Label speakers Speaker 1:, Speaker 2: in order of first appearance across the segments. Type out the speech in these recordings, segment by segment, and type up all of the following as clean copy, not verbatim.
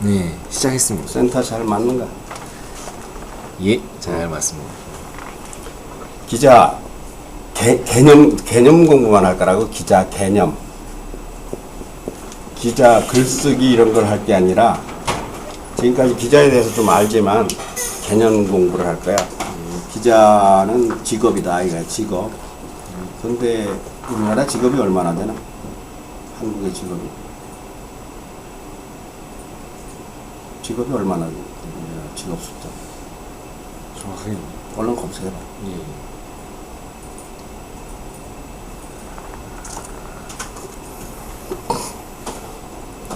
Speaker 1: 네, 시작했습니다.
Speaker 2: 센터 잘 맞는가?
Speaker 1: 예, 잘 맞습니다.
Speaker 2: 기자 개념 공부만 할 거라고. 기자 개념. 기자 글쓰기 이런 걸 할 게 아니라, 지금까지 기자에 대해서 좀 알지만 개념 공부를 할 거야. 기자는 직업이다, 이거야, 직업. 근데 우리나라 직업이 얼마나 되나? 한국의 직업이 얼마나 되나? 직업 숫자.
Speaker 1: 정확하게.
Speaker 2: 얼른 검색해봐.
Speaker 1: 예.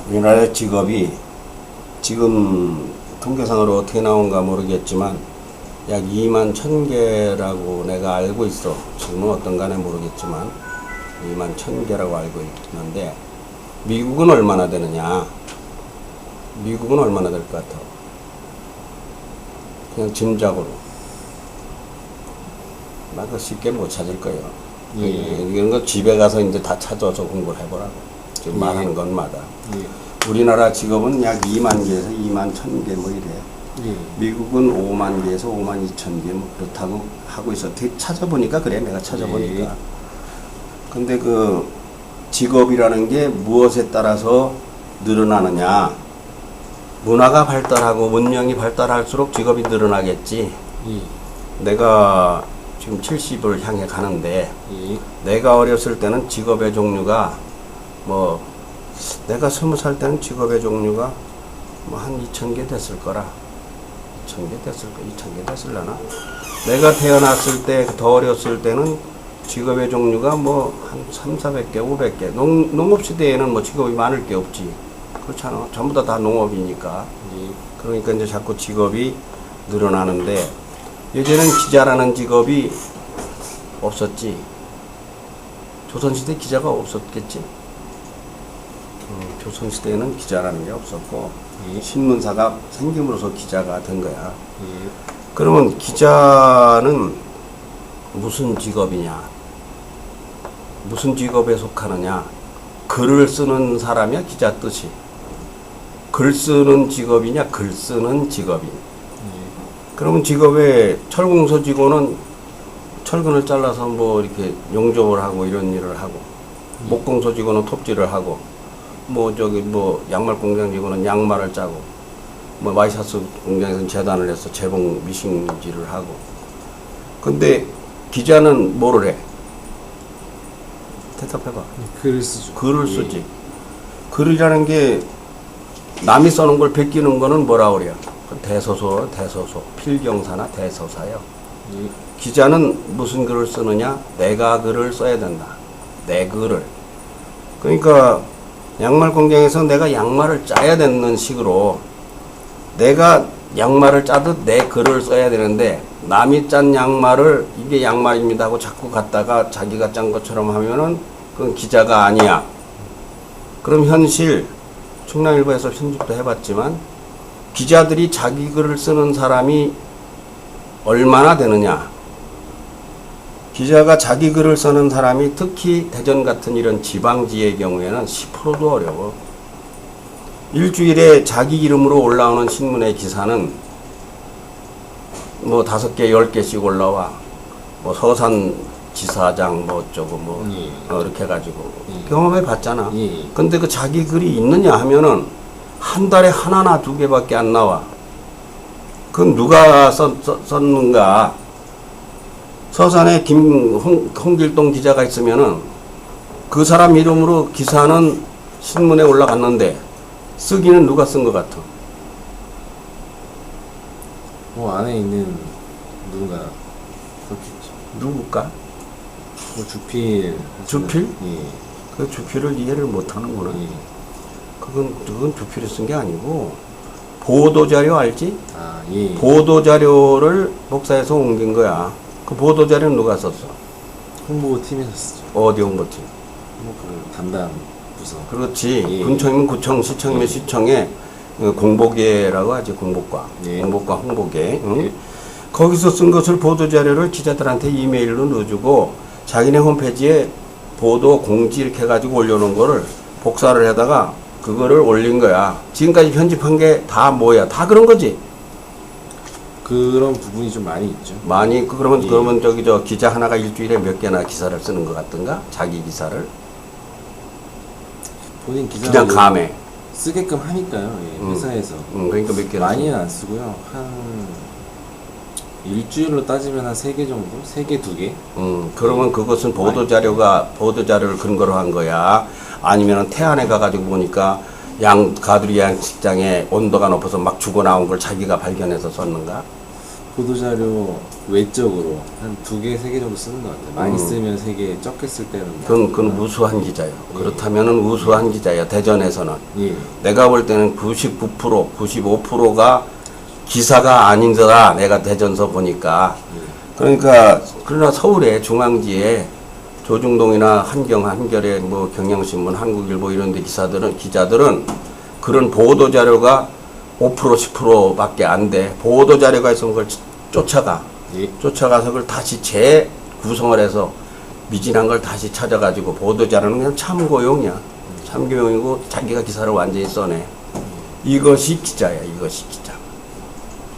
Speaker 2: 우리나라의 직업이 지금 통계상으로 어떻게 나온가 모르겠지만 약 2만 1000개라고 내가 알고 있어. 지금은 어떤 간에 모르겠지만 2만 1000개라고 알고 있는데, 미국은 얼마나 되느냐? 미국은 얼마나 될 것 같아? 그냥 짐작으로. 나 그 쉽게 못 찾을 거예요.
Speaker 1: 예.
Speaker 2: 이런 거 집에 가서 이제 다 찾아서 공부를 해보라고. 지금
Speaker 1: 예.
Speaker 2: 말하는 것마다.
Speaker 1: 예.
Speaker 2: 우리나라 직업은 약 2만 개에서 2만 1000개 뭐 이래.
Speaker 1: 예.
Speaker 2: 미국은 5만 개에서 5만 2천 개 뭐 그렇다고 하고 있어. 찾아보니까 그래, 내가 찾아보니까.
Speaker 1: 예.
Speaker 2: 근데 그 직업이라는 게 무엇에 따라서 늘어나느냐? 문화가 발달하고 문명이 발달할수록 직업이 늘어나겠지.
Speaker 1: 예.
Speaker 2: 내가 지금 70을 향해 가는데,
Speaker 1: 예.
Speaker 2: 내가 어렸을 때는 직업의 종류가 뭐, 내가 20살 때는 직업의 종류가 뭐 한 2,000개 됐을 거라. 2,000개 됐을려나? 내가 태어났을 때, 더 어렸을 때는 직업의 종류가 뭐 한 300, 400개, 500개. 농업시대에는 뭐 직업이 많을 게 없지. 그렇잖아. 전부 다 농업이니까.
Speaker 1: 예.
Speaker 2: 그러니까 이제 자꾸 직업이 늘어나는데, 예전엔 기자라는 직업이 없었지. 조선시대 기자가 없었겠지. 조선시대에는 기자라는 게 없었고,
Speaker 1: 예.
Speaker 2: 신문사가 생김으로써 기자가 된 거야.
Speaker 1: 예.
Speaker 2: 그러면 기자는 무슨 직업이냐? 무슨 직업에 속하느냐? 글을 쓰는 사람이야, 기자 뜻이. 글 쓰는 직업이냐, 글 쓰는 직업이. 그러면 직업에 철공소 직원은 철근을 잘라서 뭐 이렇게 용접을 하고 이런 일을 하고, 목공소 직원은 톱질을 하고, 뭐 저기 뭐 양말 공장 직원은 양말을 짜고, 뭐 와이셔츠 공장에서는 재단을 해서 재봉 미싱질을 하고. 근데 기자는 뭐를 해? 대답해봐.
Speaker 1: 글을 쓰죠.
Speaker 2: 글을 쓰지. 글이라는 게 남이 써놓은 걸 베끼는 거는 뭐라 그래요? 대소소, 필경사나 대서사요.
Speaker 1: 예.
Speaker 2: 기자는 무슨 글을 쓰느냐? 내가 글을 써야 된다. 내 글을. 그러니까 양말 공장에서 내가 양말을 짜야 되는 식으로 내가 양말을 짜듯 내 글을 써야 되는데, 남이 짠 양말을 이게 양말입니다 하고 자꾸 갖다가 자기가 짠 것처럼 하면은 그건 기자가 아니야. 그럼 현실, 충남일보에서 편집도 해봤지만, 기자들이 자기 글을 쓰는 사람이 얼마나 되느냐? 기자가 자기 글을 쓰는 사람이 특히 대전 같은 이런 지방지의 경우에는 10%도 어려워. 일주일에 자기 이름으로 올라오는 신문의 기사는 뭐 5개, 10개씩 올라와. 뭐 서산 지사장 뭐 어쩌고 뭐
Speaker 1: 예.
Speaker 2: 이렇게 해가지고
Speaker 1: 예.
Speaker 2: 경험해 봤잖아.
Speaker 1: 예.
Speaker 2: 근데 그 자기 글이 있느냐 하면은 한 달에 하나나 2개밖에 안 나와. 그건 누가 썼는가? 서산에 홍길동 기자가 있으면은 그 사람 이름으로 기사는 신문에 올라갔는데 쓰기는 누가 쓴 것 같아?
Speaker 1: 뭐 안에 있는 누군가 그렇겠죠.
Speaker 2: 누굴까?
Speaker 1: 뭐 주필.
Speaker 2: 주필?
Speaker 1: 예.
Speaker 2: 그 주필을 이해를 못 하는구나.
Speaker 1: 예.
Speaker 2: 그건 주필이 쓴 게 아니고, 보도자료 알지?
Speaker 1: 아, 예.
Speaker 2: 보도자료를 복사해서 옮긴 거야. 그 보도자료는 누가 썼어?
Speaker 1: 홍보팀에서 쓰죠.
Speaker 2: 어디 홍보팀?
Speaker 1: 뭐 그 담당 부서.
Speaker 2: 그렇지.
Speaker 1: 예.
Speaker 2: 군청이면 구청, 시청이면 시청에 공보계라고 하지, 공보과.
Speaker 1: 예.
Speaker 2: 공보과 홍보계. 응?
Speaker 1: 예.
Speaker 2: 거기서 쓴 것을 보도자료를 기자들한테 이메일로 넣어주고, 자기네 홈페이지에 보도 공지 이렇게 해가지고 올려놓은 거를 복사를 해다가 그거를 올린 거야. 지금까지 편집한 게 다 뭐야? 다 그런 거지.
Speaker 1: 그런 부분이 좀 많이 있죠.
Speaker 2: 많이 그러면
Speaker 1: 예.
Speaker 2: 그러면 저기 저 기자 하나가 일주일에 몇 개나 기사를 쓰는 것 같던가? 자기 기사를
Speaker 1: 본인 기사
Speaker 2: 그냥 감해.
Speaker 1: 쓰게끔 하니까요. 예, 회사에서
Speaker 2: 그러니까 몇 개나
Speaker 1: 많이는 안 쓰고요. 한 일주일로 따지면 한 3개 정도? 3개, 2개?
Speaker 2: 그러면 그것은 보도 자료를 근거로 한 거야. 아니면은 태안에 가가지고 보니까 가두리 양식장에 온도가 높아서 막 죽어 나온 걸 자기가 발견해서 썼는가?
Speaker 1: 보도자료 외적으로 한 2개, 3개 정도 쓰는 것 같아요. 많이 쓰면 3개, 적게 쓸 때는
Speaker 2: 그건 우수한 기자예요. 그렇다면은 우수한 기자야. 대전에서는.
Speaker 1: 예.
Speaker 2: 내가 볼 때는 99%, 95%가 기사가 아닌더라. 내가 대전서 보니까. 그러니까 그러나 서울의 중앙지에 조중동이나 한겨레, 뭐 경향신문, 한국일보 이런 데 기자들은 그런 보도 자료가 5%, 10%밖에 안 돼. 보도 자료가 있으면 그걸 쫓아가.
Speaker 1: 예.
Speaker 2: 쫓아가서 그걸 다시 재구성을 해서 미진한 걸 다시 찾아가지고 보도 자료는 그냥 참고용이야. 참고용이고 자기가 기사를 완전히 써내. 이것이 기자야. 이것이 기자.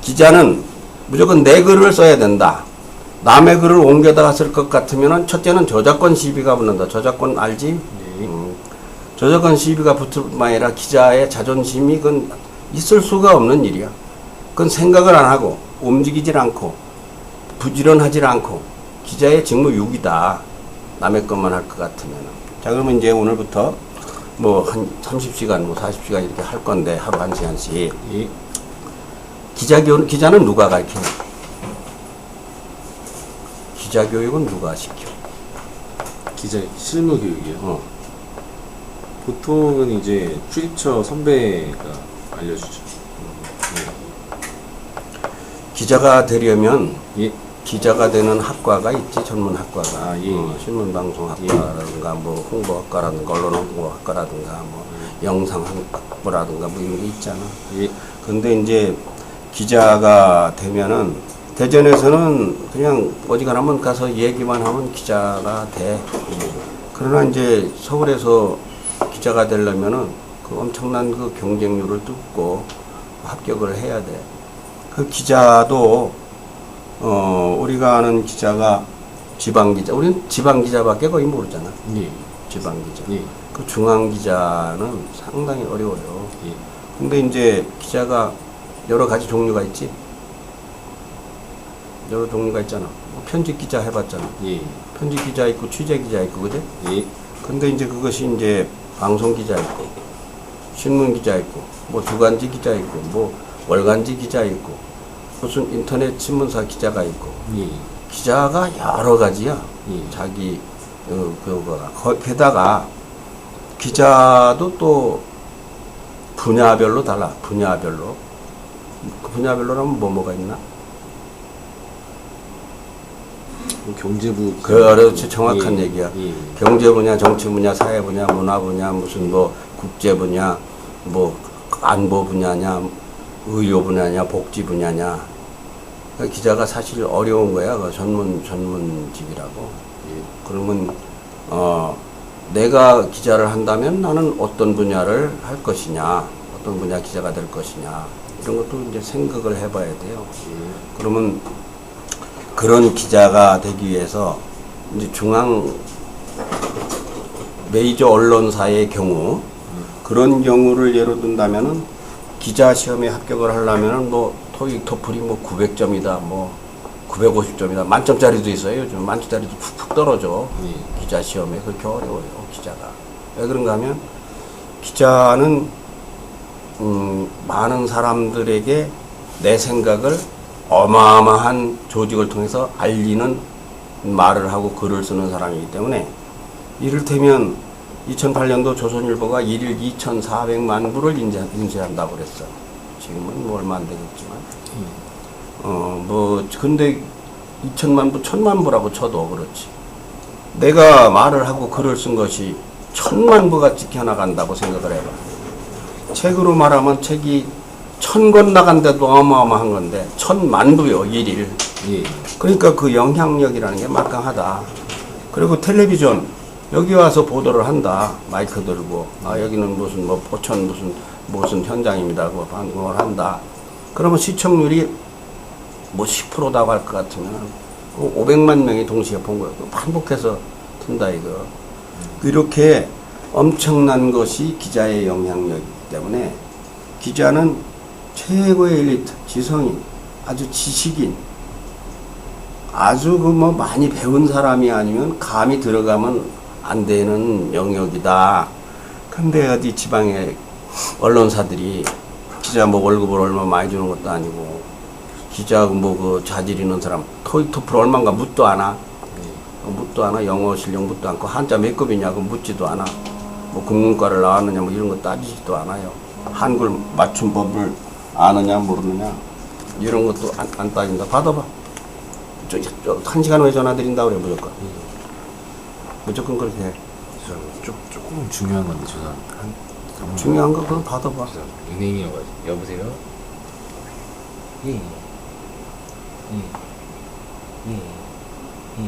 Speaker 2: 기자는 무조건 내 글을 써야 된다. 남의 글을 옮겨다가 쓸 것 같으면은 첫째는 저작권 시비가 붙는다. 저작권 알지?
Speaker 1: 네.
Speaker 2: 저작권 시비가 붙을 뿐만 아니라 기자의 자존심이 그건 있을 수가 없는 일이야. 그건 생각을 안 하고 움직이질 않고 부지런하질 않고 기자의 직무유기다. 남의 것만 할 것 같으면. 자, 그러면 이제 오늘부터 뭐 한 30시간, 뭐 40시간 이렇게 할 건데 하루 1시간씩.
Speaker 1: 예.
Speaker 2: 기자는 누가 가르쳐? 기자 교육은 누가 시켜?
Speaker 1: 기자 실무 교육이요.
Speaker 2: 어.
Speaker 1: 보통은 이제 출입처 선배가 알려주죠.
Speaker 2: 기자가 되려면
Speaker 1: 예.
Speaker 2: 기자가 되는 학과가 있지, 전문 학과가.
Speaker 1: 아, 예.
Speaker 2: 신문방송학과라든가, 뭐 홍보학과라든가, 언론홍보학과라든가, 뭐 영상학부라든가, 뭐 이런 게 있잖아.
Speaker 1: 예.
Speaker 2: 근데 이제 기자가 되면은 대전에서는 그냥 어지간하면 가서 얘기만 하면 기자가 돼. 그러나 이제 서울에서 기자가 되려면은 그 엄청난 그 경쟁률을 뚫고 합격을 해야 돼. 그 기자도 우리가 아는 기자가 지방기자, 우리는 지방기자밖에 거의 모르잖아.
Speaker 1: 예.
Speaker 2: 지방기자.
Speaker 1: 예.
Speaker 2: 그 중앙기자는 상당히 어려워요.
Speaker 1: 예.
Speaker 2: 근데 이제 기자가 여러 가지 종류가 있지. 여러 종류가 있잖아. 편집기자 해봤잖아.
Speaker 1: 예.
Speaker 2: 편집기자 있고 취재기자 있고 그죠?
Speaker 1: 예.
Speaker 2: 근데 이제 그것이 이제 방송기자 있고 신문기자 있고 뭐 주간지 기자 있고 뭐 월간지 기자 있고 무슨 인터넷 신문사 기자가 있고
Speaker 1: 예.
Speaker 2: 기자가 여러 가지야.
Speaker 1: 예.
Speaker 2: 자기 그거가 게다가 기자도 또 분야별로 달라. 분야별로. 그 분야별로라면 뭐가 있나?
Speaker 1: 경제부.
Speaker 2: 그렇지, 정확한
Speaker 1: 예.
Speaker 2: 얘기야.
Speaker 1: 예.
Speaker 2: 경제 분야, 정치 분야, 사회 분야, 문화 분야, 무슨 뭐 국제 분야, 뭐 안보 분야냐, 의료 분야냐, 복지 분야냐. 그러니까 기자가 사실 어려운 거야. 그 전문직이라고. 예. 그러면 내가 기자를 한다면 나는 어떤 분야를 할 것이냐, 어떤 분야 기자가 될 것이냐, 이런 것도 이제 생각을 해봐야 돼요.
Speaker 1: 예.
Speaker 2: 그러면 그런 기자가 되기 위해서 이제 메이저 언론사의 경우 그런 경우를 예로 든다면은 기자 시험에 합격을 하려면은 뭐 토익 토플이 뭐 900점이다, 뭐 950점이다, 만점짜리도 있어요. 요즘 만점짜리도 푹푹 떨어져.
Speaker 1: 예.
Speaker 2: 기자 시험에 그렇게 어려워요, 기자가. 왜 그런가 하면 기자는 많은 사람들에게 내 생각을 어마어마한 조직을 통해서 알리는 말을 하고 글을 쓰는 사람이기 때문에 이를테면 2008년도 조선일보가 일일 2,400만 부를 인쇄한다고 그랬어. 지금은 뭐 얼마 안 되겠지만. 근데 2천만 부, 1,000만 부라고 쳐도 그렇지. 내가 말을 하고 글을 쓴 것이 1,000만 부가 지켜나간다고 생각을 해봐. 책으로 말하면 책이 1,000권 나간데도 어마어마한 건데 1,000만 부요, 일일.
Speaker 1: 예.
Speaker 2: 그러니까 그 영향력이라는 게 막강하다. 그리고 텔레비전, 여기 와서 보도를 한다. 마이크 들고 여기는 무슨 뭐 포천 무슨 현장입니다. 그거 방송을 한다. 그러면 시청률이 뭐 10%라고 할 것 같으면 500만 명이 동시에 본 거예요. 반복해서 튼다 이거. 이렇게 엄청난 것이 기자의 영향력이기 때문에 기자는 최고의 엘리트, 지성인, 아주 지식인, 아주 그 뭐 많이 배운 사람이 아니면 감히 들어가면 안 되는 영역이다. 근데 어디 지방의 언론사들이 기자 뭐 월급을 얼마 많이 주는 것도 아니고 기자 뭐 그 자질 있는 사람 토익 토플 얼마인가 묻도 않아. 묻도 않아. 영어 실력 묻도 않고 한자 몇 급이냐고 묻지도 않아. 뭐 국문과를 나왔느냐 뭐 이런 거 따지지도 않아요. 한글 맞춤법을 아느냐 모르느냐 이런 것도 안 따진다. 받아봐. 한 시간 후에 전화 드린다 그래 무조건. 무조건 그렇게 해.
Speaker 1: 조금 중요한 건데 죄송합니다.
Speaker 2: 중요한 거 그럼 받아봐.
Speaker 1: 은행이어가지고 여보세요? 예. 예. 예. 예.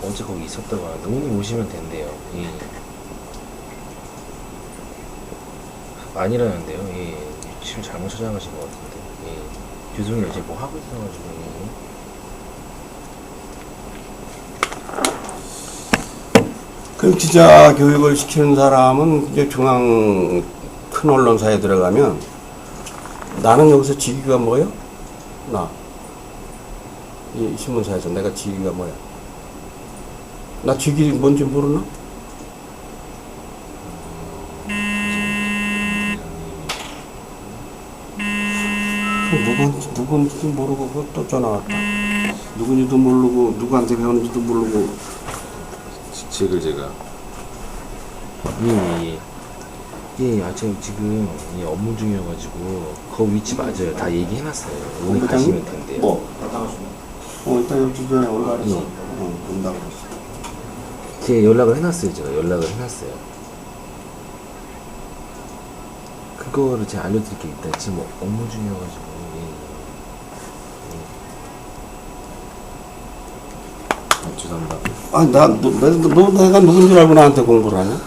Speaker 1: 어제 거기 있었다고 하는데 오늘 오시면 된대요. 예. 아니라는데요. 예. 지금 잘못 찾아가신 것 같은데. 예. 죄송해요. 이제 뭐 하고 있어가지고.
Speaker 2: 그 기자 교육을 시키는 사람은 이제 중앙 큰 언론사에 들어가면 나는 여기서 직위가 뭐예요? 이 신문사에서 내가 직위가 뭐야? 나 직위 뭔지 모르나? 누군지 모르고 그또 전화 왔다. 누군지도 모르고 누구한테 배우는지도 모르고.
Speaker 1: 직책을 제가 예. 제가 지금 업무 중이어가지고 그 위치 맞아요. 다 얘기해놨어요. 오늘 가시면 된대요.
Speaker 2: 뭐? 일단 여기 전에 온다 그랬어. 온다고 그랬어.
Speaker 1: 제가 연락을 해놨어요. 그거를 제가 알려드릴 게 있다. 지금 업무 중이어가지고. 죄송합니다.
Speaker 2: 너 내가 누군 줄 알고 나한테 공부를 하냐?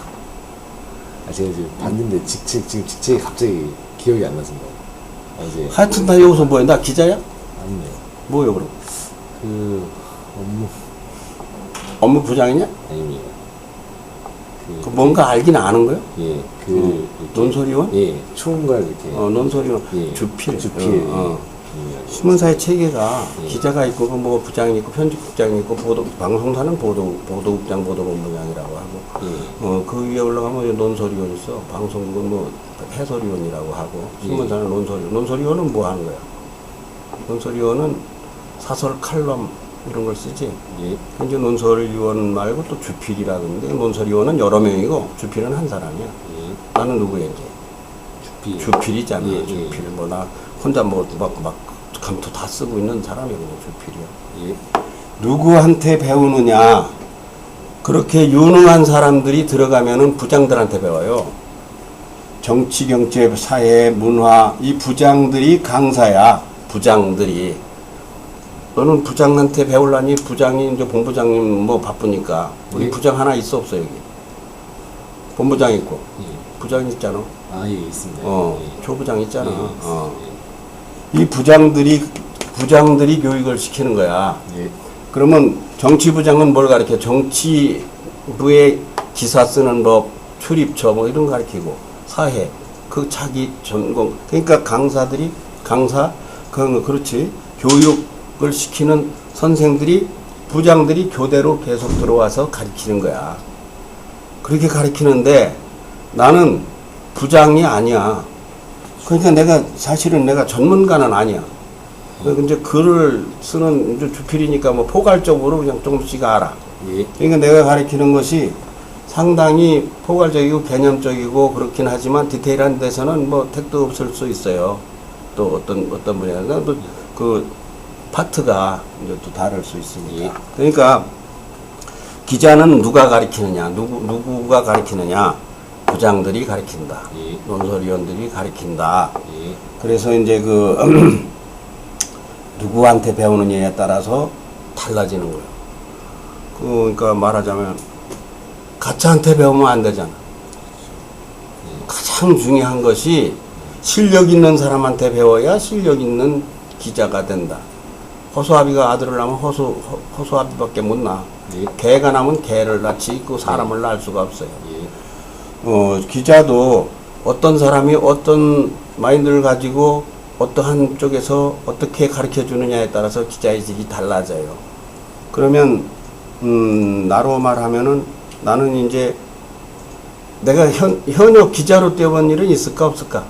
Speaker 1: 제가 지금 봤는데 직책이 갑자기 기억이 안 나서 이제
Speaker 2: 하여튼 나 여기서 뭐야? 나 기자야?
Speaker 1: 아니네요.
Speaker 2: 뭐요 그럼?
Speaker 1: 그
Speaker 2: 업무 부장이냐?
Speaker 1: 아닙니다.
Speaker 2: 그 뭔가 알긴 아는 거야?
Speaker 1: 예,
Speaker 2: 논설위원?
Speaker 1: 예, 총괄 이렇게.
Speaker 2: 논설위원.
Speaker 1: 예,
Speaker 2: 주필.
Speaker 1: 신문사의
Speaker 2: 신문사의 체계가
Speaker 1: 예.
Speaker 2: 기자가 있고 뭐 부장이 있고 편집국장이 있고 방송사는 보도국장 보도본부장이라고 하고
Speaker 1: 예.
Speaker 2: 그 위에 올라가면 논설위원 있어. 방송국은 뭐 해설위원이라고 하고 신문사는 논설위원은 뭐 하는 거야? 논설위원은 사설 칼럼 이런 걸 쓰지.
Speaker 1: 예.
Speaker 2: 이제 논설위원 말고 또 주필이라 그러는데 논설위원은 여러 명이고 주필은 한 사람이야.
Speaker 1: 예.
Speaker 2: 나는 누구야 이제?
Speaker 1: 주필.
Speaker 2: 주필이잖아.
Speaker 1: 예,
Speaker 2: 주필. 뭐 나 혼자 막 감투 다 쓰고 있는 사람이 그냥 주필이야.
Speaker 1: 예.
Speaker 2: 누구한테 배우느냐? 그렇게 유능한 사람들이 들어가면은 부장들한테 배워요. 정치, 경제, 사회, 문화 이 부장들이 강사야. 부장들이. 너는 부장한테 배우려니 부장이 이제 본부장님 뭐 바쁘니까 우리
Speaker 1: 예.
Speaker 2: 부장 하나 있어 없어 여기? 본부장 있고
Speaker 1: 예.
Speaker 2: 부장 있잖아.
Speaker 1: 예, 있습니다. 예.
Speaker 2: 조부장 있잖아.
Speaker 1: 예.
Speaker 2: 이 부장들이 교육을 시키는 거야.
Speaker 1: 예.
Speaker 2: 그러면 정치부장은 뭘 가르쳐? 정치부의 기사 쓰는 법, 출입처 뭐 이런 거 가르치고 사회 그 자기 전공. 그러니까 그렇지. 교육을 시키는 선생들이 부장들이 교대로 계속 들어와서 가르치는 거야. 그렇게 가르치는데 나는 부장이 아니야. 그러니까 사실은 내가 전문가는 아니야. 이제 글을 쓰는 이제 주필이니까 뭐 포괄적으로 그냥 조금씩 알아.
Speaker 1: 예.
Speaker 2: 그러니까 내가 가르치는 것이 상당히 포괄적이고 개념적이고 그렇긴 하지만 디테일한 데서는 뭐 택도 없을 수 있어요. 또 어떤 분야가 또 그 파트가 이제 또 다를 수 있으니까.
Speaker 1: 예.
Speaker 2: 그러니까 기자는 누가 가르치느냐, 누구가 가르치느냐, 부장들이 가르친다.
Speaker 1: 예.
Speaker 2: 논설위원들이 가르친다.
Speaker 1: 예.
Speaker 2: 그래서 이제 누구한테 배우느냐에 따라서 달라지는 거예요. 그러니까 말하자면 가짜한테 배우면 안 되잖아. 가장 중요한 것이 실력 있는 사람한테 배워야 실력 있는 기자가 된다. 허수아비가 아들을 낳으면 허수아비밖에 못 낳아.
Speaker 1: 예.
Speaker 2: 개가 낳으면 개를 낳지 그 사람을 낳을 수가 없어요.
Speaker 1: 예.
Speaker 2: 기자도 어떤 사람이 어떤 마인드를 가지고 어떠한 쪽에서 어떻게 가르쳐 주느냐에 따라서 기자의직이 달라져요. 그러면 나로 말하면은 나는 이제 내가 현역 기자로 뛰어본 일은 있을까 없을까?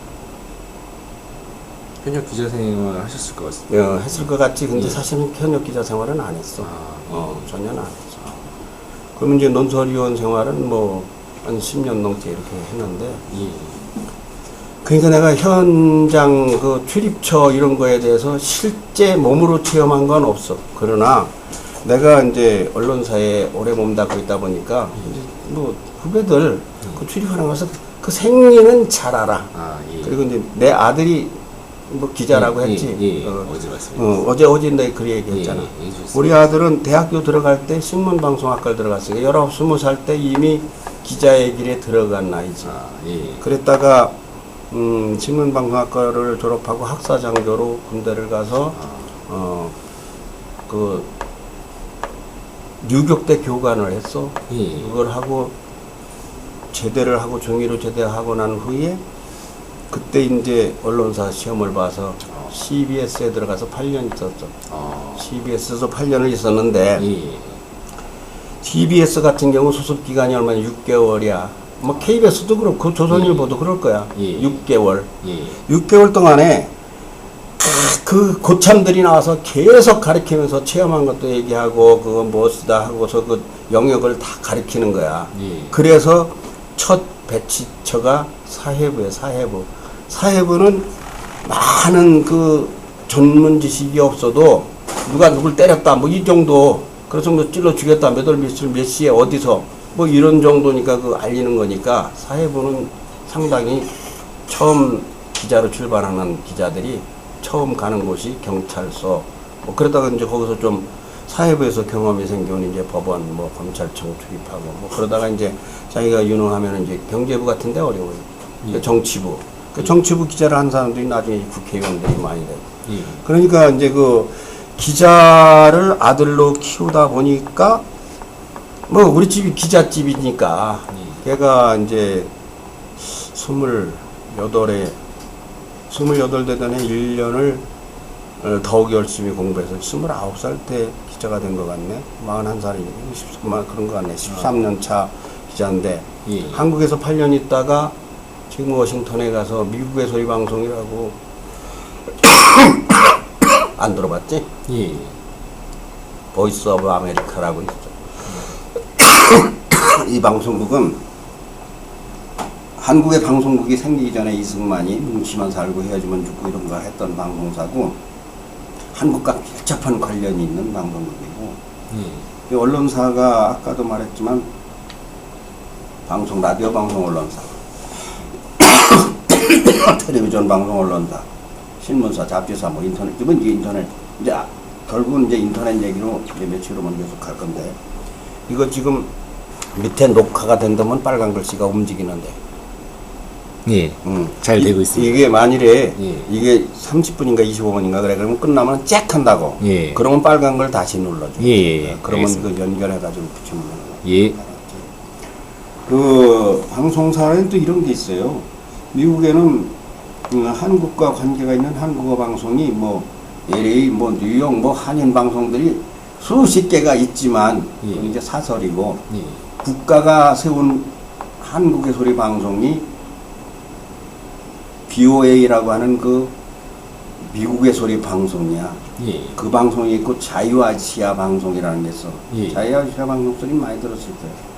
Speaker 1: 현역 기자 생활 하셨을 것 같습니다.
Speaker 2: 했을 것 같지. 근데
Speaker 1: 예.
Speaker 2: 사실은 현역 기자 생활은 안 했어.
Speaker 1: 아,
Speaker 2: 전혀 안 했어. 그러면 이제 논설위원 생활은 뭐 한 10년 넘게 이렇게 했는데,
Speaker 1: 예.
Speaker 2: 그러니까 내가 현장 그 출입처 이런 거에 대해서 실제 몸으로 체험한 건 없어. 그러나 내가 이제 언론사에 오래 몸담고 있다 보니까 이제 뭐 후배들 그 출입하는 것을 그 생리는 잘 알아.
Speaker 1: 아, 예.
Speaker 2: 그리고 이제 내 아들이 뭐 기자라고
Speaker 1: 예,
Speaker 2: 했지.
Speaker 1: 예, 예. 어제 말씀드렸어요.
Speaker 2: 어제 내가 그 얘기했잖아.
Speaker 1: 예, 예, 좋습니다.
Speaker 2: 우리 아들은 대학교 들어갈 때 신문방송학과를 들어갔으니까 19, 20살 때 이미 기자의 길에 들어간 나이지.
Speaker 1: 아, 예.
Speaker 2: 그랬다가 신문방송학과를 졸업하고 학사장교로 군대를 가서 그 뉴격대 교관을 했어.
Speaker 1: 예.
Speaker 2: 그걸 하고 제대를 하고 정의로 제대하고 난 후에 그때 이제 언론사 시험을 봐서 CBS에 들어가서 8년 있었죠. CBS에서 8년을 있었는데
Speaker 1: 예.
Speaker 2: TBS 같은 경우 소속 기간이 얼마나 6개월이야. 뭐 KBS도 그렇고 조선일보도 그럴 거야.
Speaker 1: 예.
Speaker 2: 6개월.
Speaker 1: 예.
Speaker 2: 6개월 동안에 그 고참들이 나와서 계속 가르치면서 체험한 것도 얘기하고 그거 무엇이다 하고서 그 영역을 다 가르치는 거야.
Speaker 1: 예.
Speaker 2: 그래서 첫 배치처가 사회부에 사회부. 사회부는 많은 그 전문 지식이 없어도 누가 누굴 때렸다 뭐 이 정도, 그래서 뭐 찔러 죽였다 몇 월 며칠 몇 시에 어디서 뭐 이런 정도니까 그 알리는 거니까 사회부는 상당히 처음 기자로 출발하는 기자들이 처음 가는 곳이 경찰서 뭐 그러다가 이제 거기서 좀 사회부에서 경험이 생기면 이제 법원 뭐 검찰청 출입하고 뭐 그러다가 이제 자기가 유능하면 이제 경제부 같은 데 어려워요.
Speaker 1: 예.
Speaker 2: 정치부. 그 정치부 기자를 한 사람들이 나중에 국회의원들이 많이 되고.
Speaker 1: 예.
Speaker 2: 그러니까 이제 그 기자를 아들로 키우다 보니까 뭐 우리 집이 기자집이니까 걔가 이제 28 되던 해 1년을 더욱 열심히 공부해서 29살 때 기자가 된 것 같네. 41살이니까 그런 것 같네. 13년 차 기자인데
Speaker 1: 예.
Speaker 2: 한국에서 8년 있다가 지금 워싱턴에 가서 미국의 소리 방송이라고 안 들어봤지?
Speaker 1: 예.
Speaker 2: 보이스 오브 아메리카라고 있어. 이 방송국은 한국의 방송국이 생기기 전에 이승만이 뭉치만 살고 헤어지면 죽고 이런 거 했던 방송사고 한국과 밀접한 관련이 있는 방송국이고
Speaker 1: 예.
Speaker 2: 이 언론사가 아까도 말했지만 라디오 방송 언론사 텔레비전 방송 언론사 신문사 잡지사 뭐 인터넷 이번 이제 인터넷 이제 결국은 이제 인터넷 얘기로 이제 며칠 후면 계속 할 건데 이거 지금 밑에 녹화가 된다면 빨간 글씨가 움직이는데
Speaker 1: 예. 잘 되고 있습니다.
Speaker 2: 이게 만일에
Speaker 1: 예.
Speaker 2: 이게 30분인가 25분인가 그래 그러면 끝나면 잭 한다고.
Speaker 1: 예.
Speaker 2: 그러면 빨간 걸 다시 눌러줘.
Speaker 1: 예, 예, 예.
Speaker 2: 그러면
Speaker 1: 알겠습니다.
Speaker 2: 그 연결해가지고 붙이면 되는 거야.
Speaker 1: 예.
Speaker 2: 그 방송사에는 또 이런 게 있어요. 미국에는 한국과 관계가 있는 한국어 방송이 뭐 LA, 뭐 뉴욕, 뭐 한인 방송들이 수십 개가 있지만
Speaker 1: 예.
Speaker 2: 그건 이제 사설이고
Speaker 1: 예.
Speaker 2: 국가가 세운 한국의 소리 방송이 BOA라고 하는 그 미국의 소리 방송이야.
Speaker 1: 예.
Speaker 2: 그 방송이 있고 자유아시아 방송이라는 게 있어.
Speaker 1: 예.
Speaker 2: 자유아시아 방송 소리 많이 들었을 거예요.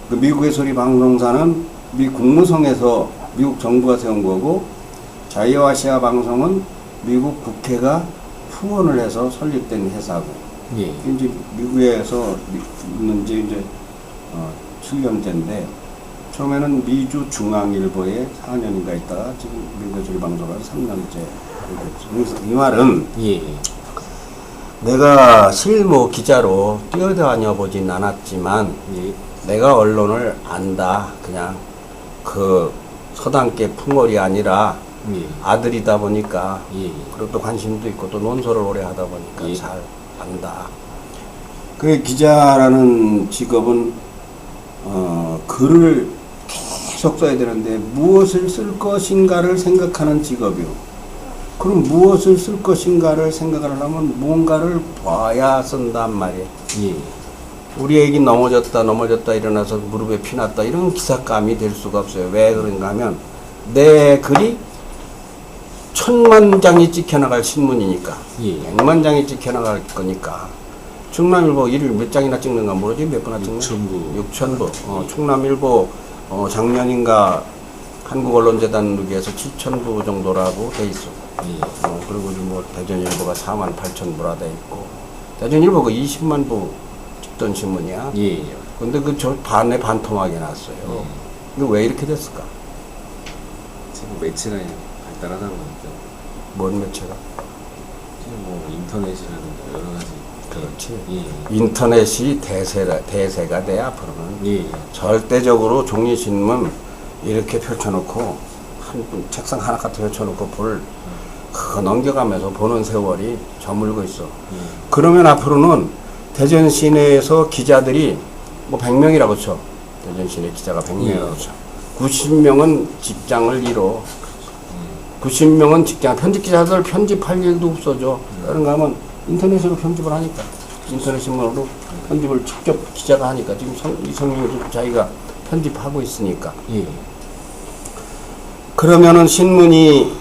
Speaker 2: 그 미국의 소리 방송사는 미 국무성에서 미국 정부가 세운 거고 자유아시아 방송은 미국 국회가 후원을 해서 설립된 회사고.
Speaker 1: 예.
Speaker 2: 이제 미국에서 있는 지 이제 7년째인데 처음에는 미주 중앙일보에 4년인가 있다가 지금 미국의 소리 방송을 3년째. 그래서 이 말은
Speaker 1: 예.
Speaker 2: 내가 실무 기자로 뛰어다녀 보진 않았지만
Speaker 1: 예.
Speaker 2: 내가 언론을 안다. 그냥 그 서당계 풍월이 아니라
Speaker 1: 예.
Speaker 2: 아들이다 보니까
Speaker 1: 예.
Speaker 2: 그리고 또 관심도 있고 또 논설을 오래 하다 보니까
Speaker 1: 예.
Speaker 2: 잘 안다. 그 기자라는 직업은 글을 계속 써야 되는데 무엇을 쓸 것인가를 생각하는 직업이요. 그럼 무엇을 쓸 것인가를 생각을 하려면 뭔가를 봐야 쓴단 말이에요.
Speaker 1: 예.
Speaker 2: 우리 애기 넘어졌다 일어나서 무릎에 피 났다 이런 기사감이 될 수가 없어요. 왜 그런가 하면 내 글이 1000만 장이 찍혀나갈 신문이니까
Speaker 1: 예.
Speaker 2: 100만 장이 찍혀나갈 거니까 충남일보 일일 몇 장이나 찍는가 모르지 몇 분이나 찍는
Speaker 1: 6,000부.
Speaker 2: 6,000부. 충남일보 작년인가 한국언론재단 누기에서 7,000부 정도라고 돼 있어.
Speaker 1: 예.
Speaker 2: 그리고 뭐 대전일보가 48,000부라 돼 있고 대전일보가 20만 부 찍던 신문이야.
Speaker 1: 예.
Speaker 2: 근데 그 저 반에 반토막이 났어요.
Speaker 1: 예.
Speaker 2: 이거 왜 이렇게 됐을까?
Speaker 1: 지금 매체가 발달하다는 거니까.
Speaker 2: 뭔 매체가?
Speaker 1: 지금 뭐 인터넷이라든가 여러 가지.
Speaker 2: 그렇지.
Speaker 1: 예.
Speaker 2: 인터넷이 대세가 돼 앞으로는.
Speaker 1: 예.
Speaker 2: 절대적으로 종이신문 이렇게 펼쳐놓고 책상 하나 갖다 펼쳐놓고 그거 넘겨가면서 보는 세월이 저물고 있어.
Speaker 1: 예.
Speaker 2: 그러면 앞으로는 대전 시내에서 기자들이 뭐 100명이라고 쳐. 대전 시내 기자가 100명이라고 쳐. 90명은 직장을 잃어. 90명은 직장, 편집 기자들 편집할 일도 없어져. 그런가 하면 인터넷으로 편집을 하니까. 인터넷 신문으로 편집을 직접 기자가 하니까. 지금 이성민도 자기가 편집하고 있으니까.
Speaker 1: 예.
Speaker 2: 그러면은 신문이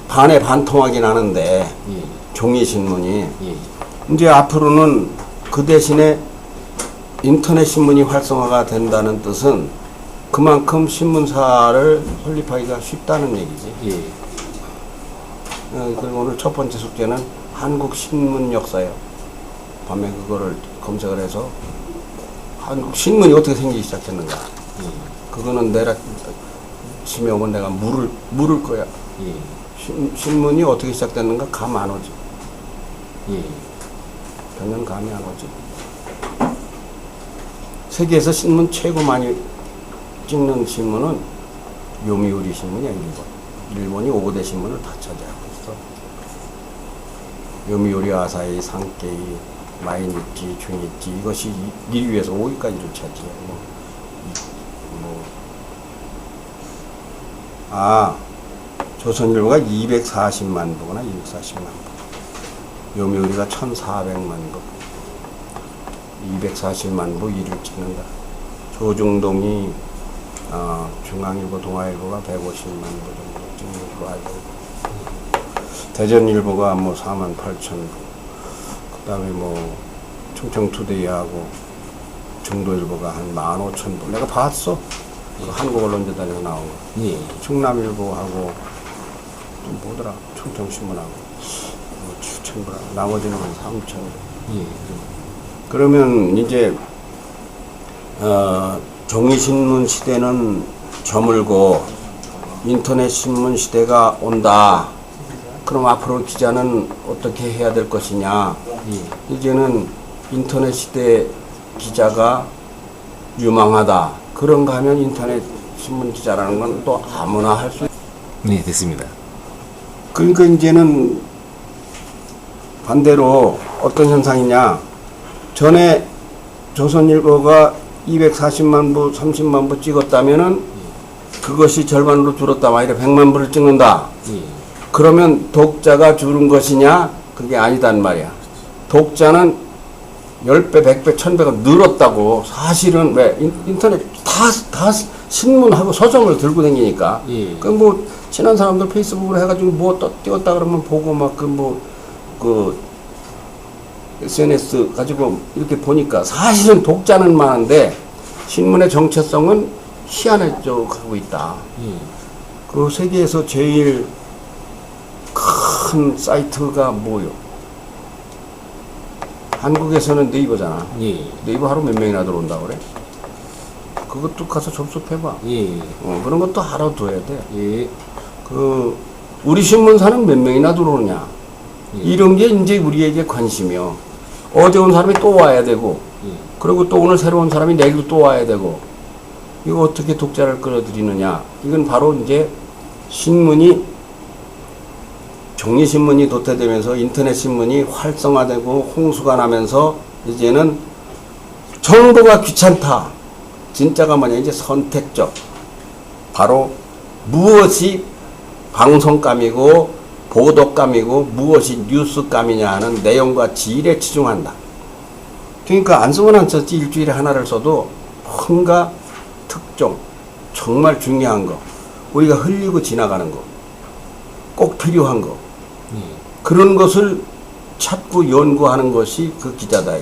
Speaker 2: 반에 반토막이 나는데,
Speaker 1: 예.
Speaker 2: 종이 신문이.
Speaker 1: 예.
Speaker 2: 이제 앞으로는 그 대신에 인터넷 신문이 활성화가 된다는 뜻은 그만큼 신문사를 설립하기가 쉽다는 얘기지.
Speaker 1: 예.
Speaker 2: 그리고 오늘 첫 번째 숙제는 한국 신문 역사예요. 밤에 그거를 검색을 해서 한국 신문이 어떻게 생기기 시작했는가. 그거는 내가 집에 오면 내가 물을 거야.
Speaker 1: 예.
Speaker 2: 신문이 어떻게 시작됐는가 감 안 오지.
Speaker 1: 예.
Speaker 2: 전혀 감이 안 오지. 세계에서 신문 최고 많이 찍는 신문은 요미우리 신문이야, 일본. 일본이 5대 신문을 다 차지하고 있어. 요미우리, 아사히, 산케이, 마이니치, 춘이치 이것이 1위에서 5위까지를 차지해. 조선일보가 240만 부구나, 240만 부. 요미우리가 1,400만 부. 240만 부 1위를 찍는다. 조중동이 중앙일보, 동아일보가 150만 부 정도 찍는 걸로 알고 있고, 대전일보가 뭐 48,000부, 그 다음에 뭐 충청투데이하고 중도일보가 한 15,000부. 내가 봤어. 한국언론재단에서 나온 거.
Speaker 1: 예.
Speaker 2: 충남일보하고 좀 뭐더라, 충청신문하고 7,000부라. 나머지는 한 3,000부.
Speaker 1: 예.
Speaker 2: 그러면 이제 종이신문 시대는 저물고 인터넷 신문 시대가 온다. 그럼 앞으로 기자는 어떻게 해야 될 것이냐. 이제는 인터넷 시대 기자가 유망하다. 그런가 하면 인터넷 신문 기자라는 건 또 아무나 할 수.
Speaker 1: 네, 됐습니다.
Speaker 2: 그러니까 이제는 반대로 어떤 현상이냐. 전에 조선일보가 240만 부, 30만 부 찍었다면은 그것이 절반으로 줄었다. 만약에 100만 부를 찍는다.
Speaker 1: 예.
Speaker 2: 그러면 독자가 줄은 것이냐? 그게 아니단 말이야. 독자는 10배, 100배, 1000배가 늘었다고. 사실은 왜 인터넷 다 신문하고 서점을 들고 다니니까.
Speaker 1: 예.
Speaker 2: 그 뭐 친한 사람들 페이스북으로 해가지고 뭐 띄웠다 그러면 보고 막 SNS 가지고 이렇게 보니까 사실은 독자는 많은데 신문의 정체성은 희한해져 가고 있다.
Speaker 1: 예.
Speaker 2: 그 세계에서 제일 큰 사이트가 뭐요? 한국에서는 네이버잖아.
Speaker 1: 예.
Speaker 2: 네이버 하루 몇 명이나 들어온다 그래? 그것도 가서 접속해봐.
Speaker 1: 예.
Speaker 2: 그런 것도 알아둬야 돼.
Speaker 1: 예.
Speaker 2: 우리 신문사는 몇 명이나 들어오냐?
Speaker 1: 예.
Speaker 2: 이런 게 이제 우리에게 관심이요. 어제 온 사람이 또 와야 되고,
Speaker 1: 예.
Speaker 2: 그리고 또 오늘 새로 온 사람이 내일도 또 와야 되고, 이거 어떻게 독자를 끌어들이느냐. 이건 바로 이제 신문이, 종이신문이 도태되면서 인터넷 신문이 활성화되고 홍수가 나면서 이제는 정보가 귀찮다. 진짜가 뭐냐, 이제 선택적. 바로 무엇이 방송감이고 보도감이고 무엇이 뉴스감이냐 하는 내용과 질에 치중한다. 그러니까 안 쓰면 안 썼지 일주일에 하나를 써도 뭔가 특종, 정말 중요한 거, 우리가 흘리고 지나가는 거, 꼭 필요한 거, 그런 것을 찾고 연구하는 것이 그 기자다.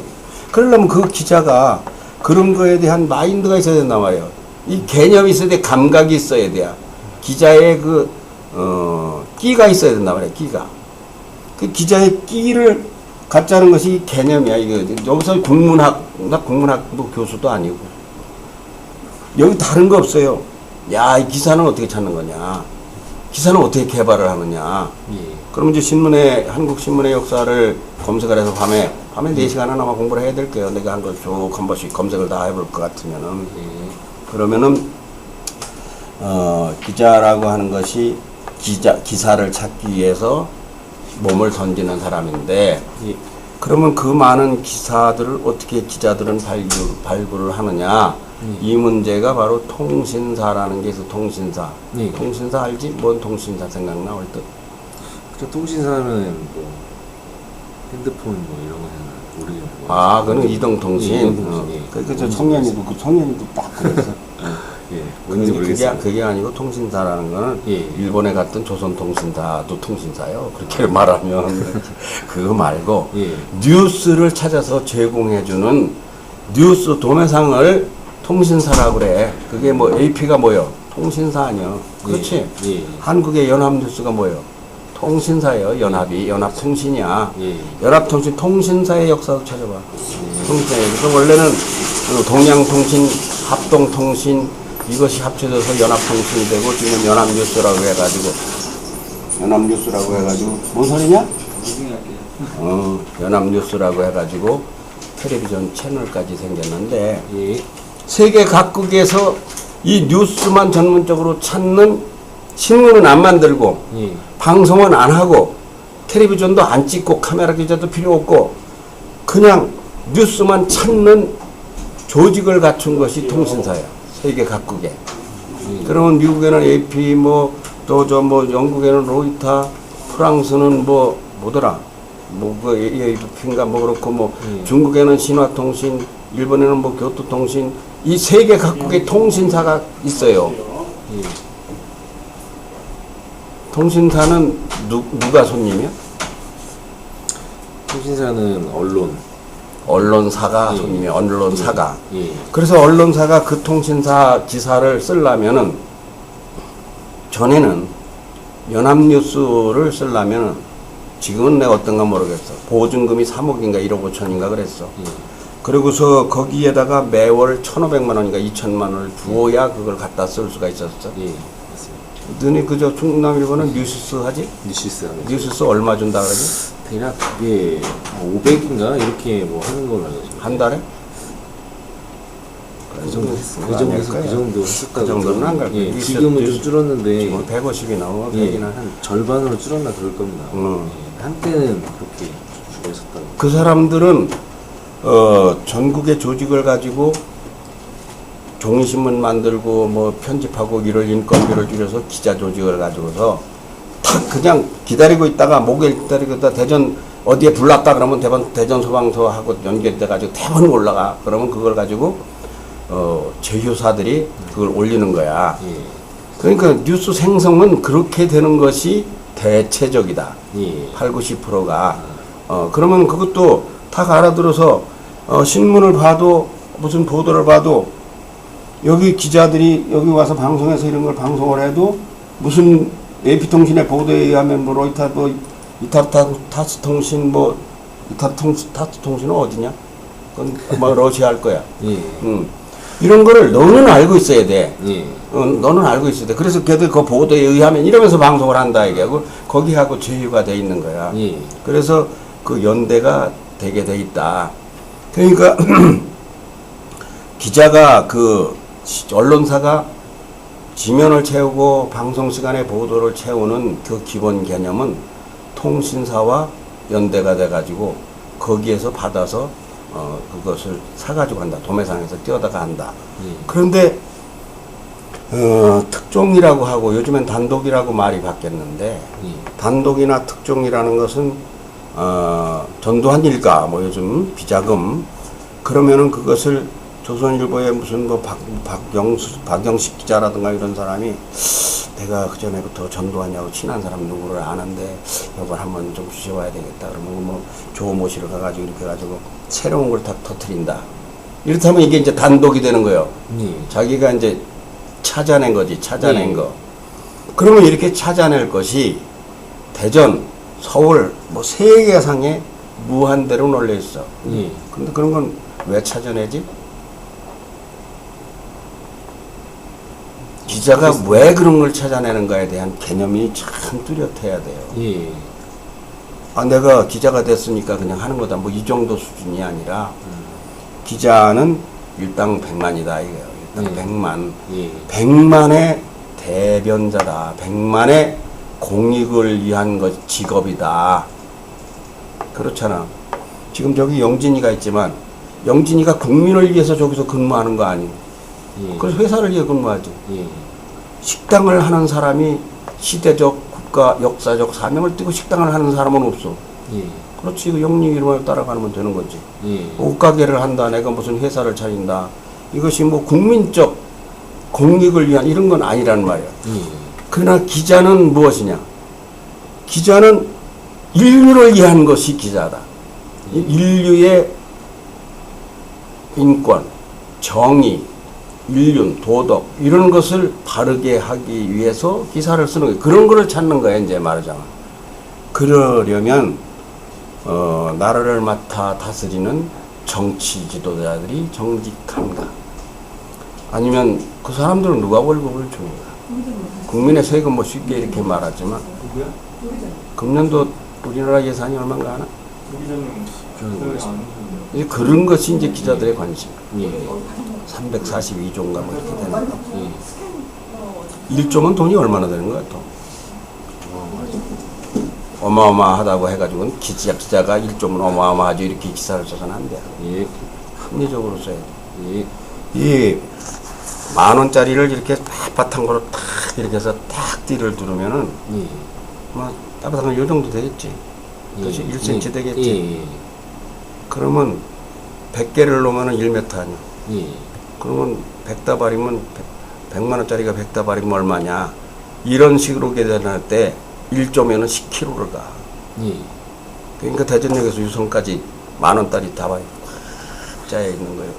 Speaker 2: 그러려면 그 기자가 그런 거에 대한 마인드가 있어야 된단 말이에요. 이 개념이 있어야 돼, 감각이 있어야 돼요. 기자의 끼가 있어야 된단 말이에요, 끼가. 그 기자의 끼를 갖자는 것이 개념이야, 이거. 여기서 나 국문학부 교수도 아니고. 여기 다른 거 없어요. 야, 이 기사는 어떻게 찾는 거냐. 기사는 어떻게 개발을 하느냐.
Speaker 1: 예.
Speaker 2: 그럼 이제 한국 신문의 역사를 검색을 해서 밤에 4시간 하나만 공부를 해야 될 거예요. 내가 한 걸 쭉 한 번씩 검색을 다 해볼 것 같으면은.
Speaker 1: 예.
Speaker 2: 그러면은, 기자라고 하는 것이 기사를 찾기 위해서 몸을 던지는 사람인데,
Speaker 1: 예.
Speaker 2: 그러면 그 많은 기사들을 어떻게 기자들은 발굴을 하느냐. 이 문제가 바로 통신사라는 게 있어, 통신사.
Speaker 1: 네.
Speaker 2: 통신사 알지? 뭔 통신사 생각나, 얼뜻?
Speaker 1: 그 통신사는 뭐 핸드폰 뭐 이런 거는 모르겠는 거.
Speaker 2: 아, 그거는 이동통신.
Speaker 1: 예, 이동통신. 예.
Speaker 2: 그러니까 저 청년이도 딱 그랬어.
Speaker 1: 예. 뭔지 모르겠어요.
Speaker 2: 그게 아니고 통신사라는 거는
Speaker 1: 예.
Speaker 2: 일본에 갔던 조선통신사도 통신사요. 그렇게 말하면. 그거 말고
Speaker 1: 예.
Speaker 2: 뉴스를 찾아서 제공해주는 뉴스 도매상을 통신사라고 그래. 그게 뭐 AP가 뭐요? 통신사 아니요. 그렇지?
Speaker 1: 예. 예.
Speaker 2: 한국의 연합뉴스가 뭐요? 통신사예요. 연합통신이야.
Speaker 1: 예.
Speaker 2: 연합통신 통신사의 역사도 찾아봐. 통신사예요. 그래서 원래는 동양통신, 합동통신 이것이 합쳐져서 연합통신이 되고 지금 연합뉴스라고 해가지고 뭔 소리냐? 연합뉴스라고 해가지고 텔레비전 채널까지 생겼는데
Speaker 1: 예.
Speaker 2: 세계 각국에서 이 뉴스만 전문적으로 찾는 신문은 안 만들고
Speaker 1: 예.
Speaker 2: 방송은 안 하고 텔레비전도 안 찍고 카메라 기자도 필요 없고 그냥 뉴스만 찾는 조직을 갖춘 것이 통신사예요. 세계 각국에. 그러면 미국에는 AP 또 영국에는 로이터, 프랑스는 뭐더라? 그 AFP인가 그렇고 중국에는 신화통신, 일본에는 교토통신 이 세계 각국의 통신사가 있어요.
Speaker 1: 예.
Speaker 2: 통신사는 누가 손님이야?
Speaker 1: 통신사는
Speaker 2: 언론사가
Speaker 1: 예.
Speaker 2: 손님이야. 언론사가.
Speaker 1: 예.
Speaker 2: 그래서 언론사가 그 통신사 기사를 쓰려면은 전에는 연합뉴스를 쓰려면은 지금은 내가 어떤가 모르겠어. 보증금이 3억인가 1억 5천인가 그랬어.
Speaker 1: 예.
Speaker 2: 그리고서 거기에다가 매월 1,500만 원인가 2천만 원을 부어야 그걸 갖다 쓸 수가 있었어.
Speaker 1: 예. 맞습니다.
Speaker 2: 너네 그저 충남일보는 뉴시스 하지?
Speaker 1: 뉴시스 하는
Speaker 2: 뉴시스 얼마 준다 그러지?
Speaker 1: 대략 그게 500인가 이렇게 뭐 하는 걸로 알고 있습니다.
Speaker 2: 한 달에?
Speaker 1: 그 정도 했을
Speaker 2: 그 정도는 안 갈 거야.
Speaker 1: 예. 지금은 좀 줄었는데
Speaker 2: 지금 150이 나와.
Speaker 1: 예.
Speaker 2: 100이나
Speaker 1: 한 절반으로 줄었나 그럴 겁니다.
Speaker 2: 음.
Speaker 1: 예. 한때는 그렇게 주고 있었다고.
Speaker 2: 그 사람들은 전국의 조직을 가지고 종이신문 만들고 편집하고 이럴 인건비를 줄여서 기자 조직을 가지고서 탁 그냥 기다리고 있다가 목요일 기다리고 있다가 대전 어디에 불났다 그러면 대전 소방서하고 연결돼 가지고 대번 올라가. 그러면 그걸 가지고 제휴사들이 그걸 올리는 거야.
Speaker 1: 예.
Speaker 2: 그러니까 뉴스 생성은 그렇게 되는 것이 대체적이다.
Speaker 1: 예.
Speaker 2: 80~90%가. 그러면 그것도 다 알아들어서 신문을 봐도 무슨 보도를 봐도 여기 기자들이 여기 와서 방송에서 이런 걸 방송을 해도 무슨 AP통신의 보도에 의하면 로이터 타스통신 타스통신은 어디냐? 그건 러시아 할 거야.
Speaker 1: 예.
Speaker 2: 이런 거를 너는 알고 있어야 돼.
Speaker 1: 예.
Speaker 2: 너는 알고 있어야 돼. 그래서 걔들 그 보도에 의하면 이러면서 방송을 한다 이게. 거기하고 제휴가 돼 있는 거야.
Speaker 1: 예.
Speaker 2: 그래서 그 연대가 되게 돼 있다. 그러니까 기자가 그 언론사가 지면을 채우고 방송 시간에 보도를 채우는 그 기본 개념은 통신사와 연대가 돼가지고 거기에서 받아서 그것을 사가지고 간다. 도매상에서 띄어다가 한다. 그런데 특종이라고 하고 요즘엔 단독이라고 말이 바뀌었는데 단독이나 특종이라는 것은 전두환 일가 뭐 요즘 비자금 그러면은 그것을 조선일보에 무슨 뭐 박영식 기자라든가 이런 사람이 내가 그 전에부터 전두환이하고 친한 사람 누구를 아는데 이번 한번 좀 주셔와야 되겠다. 그러면 뭐 조모시를 가가지고 이렇게 해가지고 새로운 걸 다 터트린다. 이렇다면 이게 이제 단독이 되는 거예요. 자기가 이제 찾아낸 거지, 찾아낸 거. 그러면 이렇게 찾아낼 것이 대전, 서울, 뭐 세계상에 무한대로 널려 있어. 근데 그런 건 왜 찾아내지? 기자가 왜 그런 걸 찾아내는가에 대한 개념이 참 뚜렷해야 돼요. 내가 기자가 됐으니까 그냥 하는 거다. 뭐 이 정도 수준이 아니라 기자는 일당 100만이다 이거예요. 일당 100만. 100만의 대변자다. 100만의 공익을 위한 것 직업이다. 그렇잖아. 지금 저기 영진이가 있지만 영진이가 국민을 위해서 저기서 근무하는 거 아니에요. 그래서 회사를 위해 근무하지. 식당을 하는 사람이 시대적 국가 역사적 사명을 띠고 식당을 하는 사람은 없어. 그렇지. 그 영리 이름을 따라가면 되는 거지. 옷가게를 한다. 내가 무슨 회사를 차린다. 이것이 뭐 국민적 공익을 위한 이런 건 아니란 말이야. 그러나 기자는 무엇이냐? 기자는 인류를 위한 것이 기자다. 인류의 인권, 정의, 인륜, 도덕 이런 것을 바르게 하기 위해서 기사를 쓰는 거예요. 그런 거를 찾는 거야 이제 말하자면. 그러려면 나라를 맡아 다스리는 정치 지도자들이 정직한가? 아니면 그 사람들은 누가 월급을 줍니까? 국민의 세금 뭐 쉽게 이렇게 말하지만 금년도 우리나라 예산이 얼마인가 하나? 이제 그런 것이 이제 기자들의 관심. 342조인가 뭐 이렇게 되는 거. 1조면 돈이 얼마나 되는 거야 또? 어마어마하다고 해가지고는 기자가 1조면 어마어마하죠. 이렇게 기사를 써서는 안 돼요. 합리적으로 써야 돼. 이 10,000원짜리를 이렇게 바탕으로 탁 이렇게 해서 탁 띠를 두르면은 뭐 따뜻한 요 정도 되겠지. 그렇지? 1cm 되겠지. 그러면 100개를 놓으면 1m 아니야. 그러면 100다발이면 100만원짜리가 100다발이면 얼마냐. 이런 식으로 계산할 때 1조면은 10kg를 가. 그러니까 대전역에서 유성까지 10,000원짜리 다발이 꽉 짜여 있는 거예요.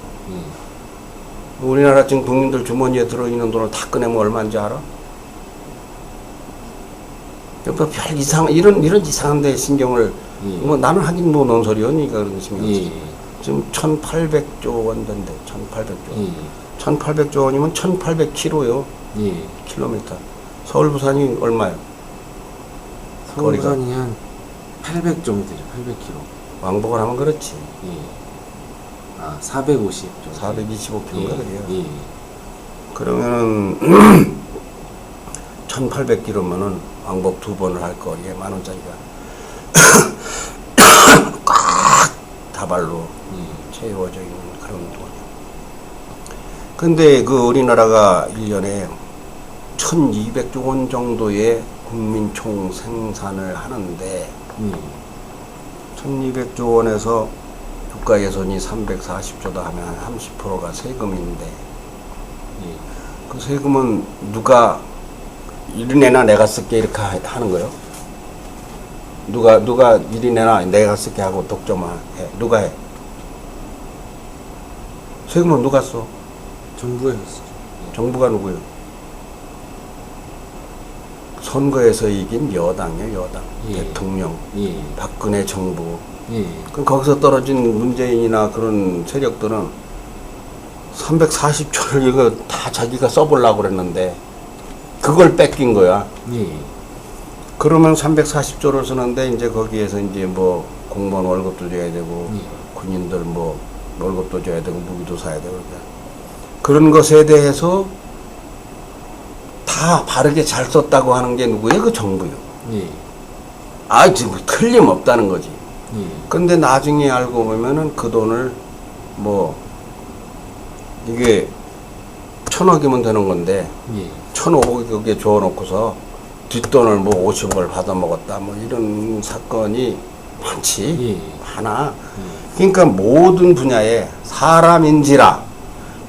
Speaker 2: 우리나라 지금 국민들 주머니에 들어있는 돈을 다 꺼내면 얼마인지 알아? 그러니까 별 이런 이상한 데 신경을, 뭐 나는 하긴 뭐 뭔 소리였니까 그런 신경 쓰지. 지금 1,800조 원 된대, 1,800조. 1,800조 원이면 1,800km요. 킬로미터. 서울 부산이 얼마요?
Speaker 1: 서울 부산이 한 800 정도 되죠, 800km.
Speaker 2: 왕복을 하면 그렇지.
Speaker 1: 450 정도.
Speaker 2: 425km인가 그래요. 그러면은 1,800km면은 왕복 2번을 할 거리에 10,000원짜리가 꽉 다발로 채워져 있는 그런 돈이에요. 근데 그 우리나라가 1년에 1,200조 원 정도의 국민 총 생산을 하는데 1,200조 원에서 국가 예산이 340조다 하면 한 30%가 세금인데 그 세금은 누가 이리 내나 내가 쓸게 이렇게 하는 거요? 누가 이리 내나 내가 쓸게 하고 독점만 해? 누가 해? 세금은 누가 써?
Speaker 1: 정부에서 쓰죠.
Speaker 2: 정부가 누구요? 선거에서 이긴 여당이에요, 여당. 대통령, 박근혜 정부. 그럼 거기서 떨어진 문재인이나 그런 세력들은 340조를 이거 다 자기가 써보려고 그랬는데 그걸 뺏긴 거야.
Speaker 1: 예.
Speaker 2: 그러면 340조를 쓰는데 이제 거기에서 이제 뭐 공무원 월급도 줘야 되고
Speaker 1: 예.
Speaker 2: 군인들 뭐 월급도 줘야 되고 무기도 사야 되고 그런 것에 대해서 다 바르게 잘 썼다고 하는 게 누구예요? 그 정부요.
Speaker 1: 예.
Speaker 2: 아, 지금 틀림없다는 거지.
Speaker 1: 예.
Speaker 2: 근데 나중에 알고 보면은 그 돈을 뭐 이게 1,000억이면 되는 건데
Speaker 1: 예.
Speaker 2: 1,500억에 줘놓고서 뒷돈을 뭐 50억을 받아먹었다 뭐 이런 사건이 많지.
Speaker 1: 예.
Speaker 2: 많아. 그러니까 모든 분야에 사람인지라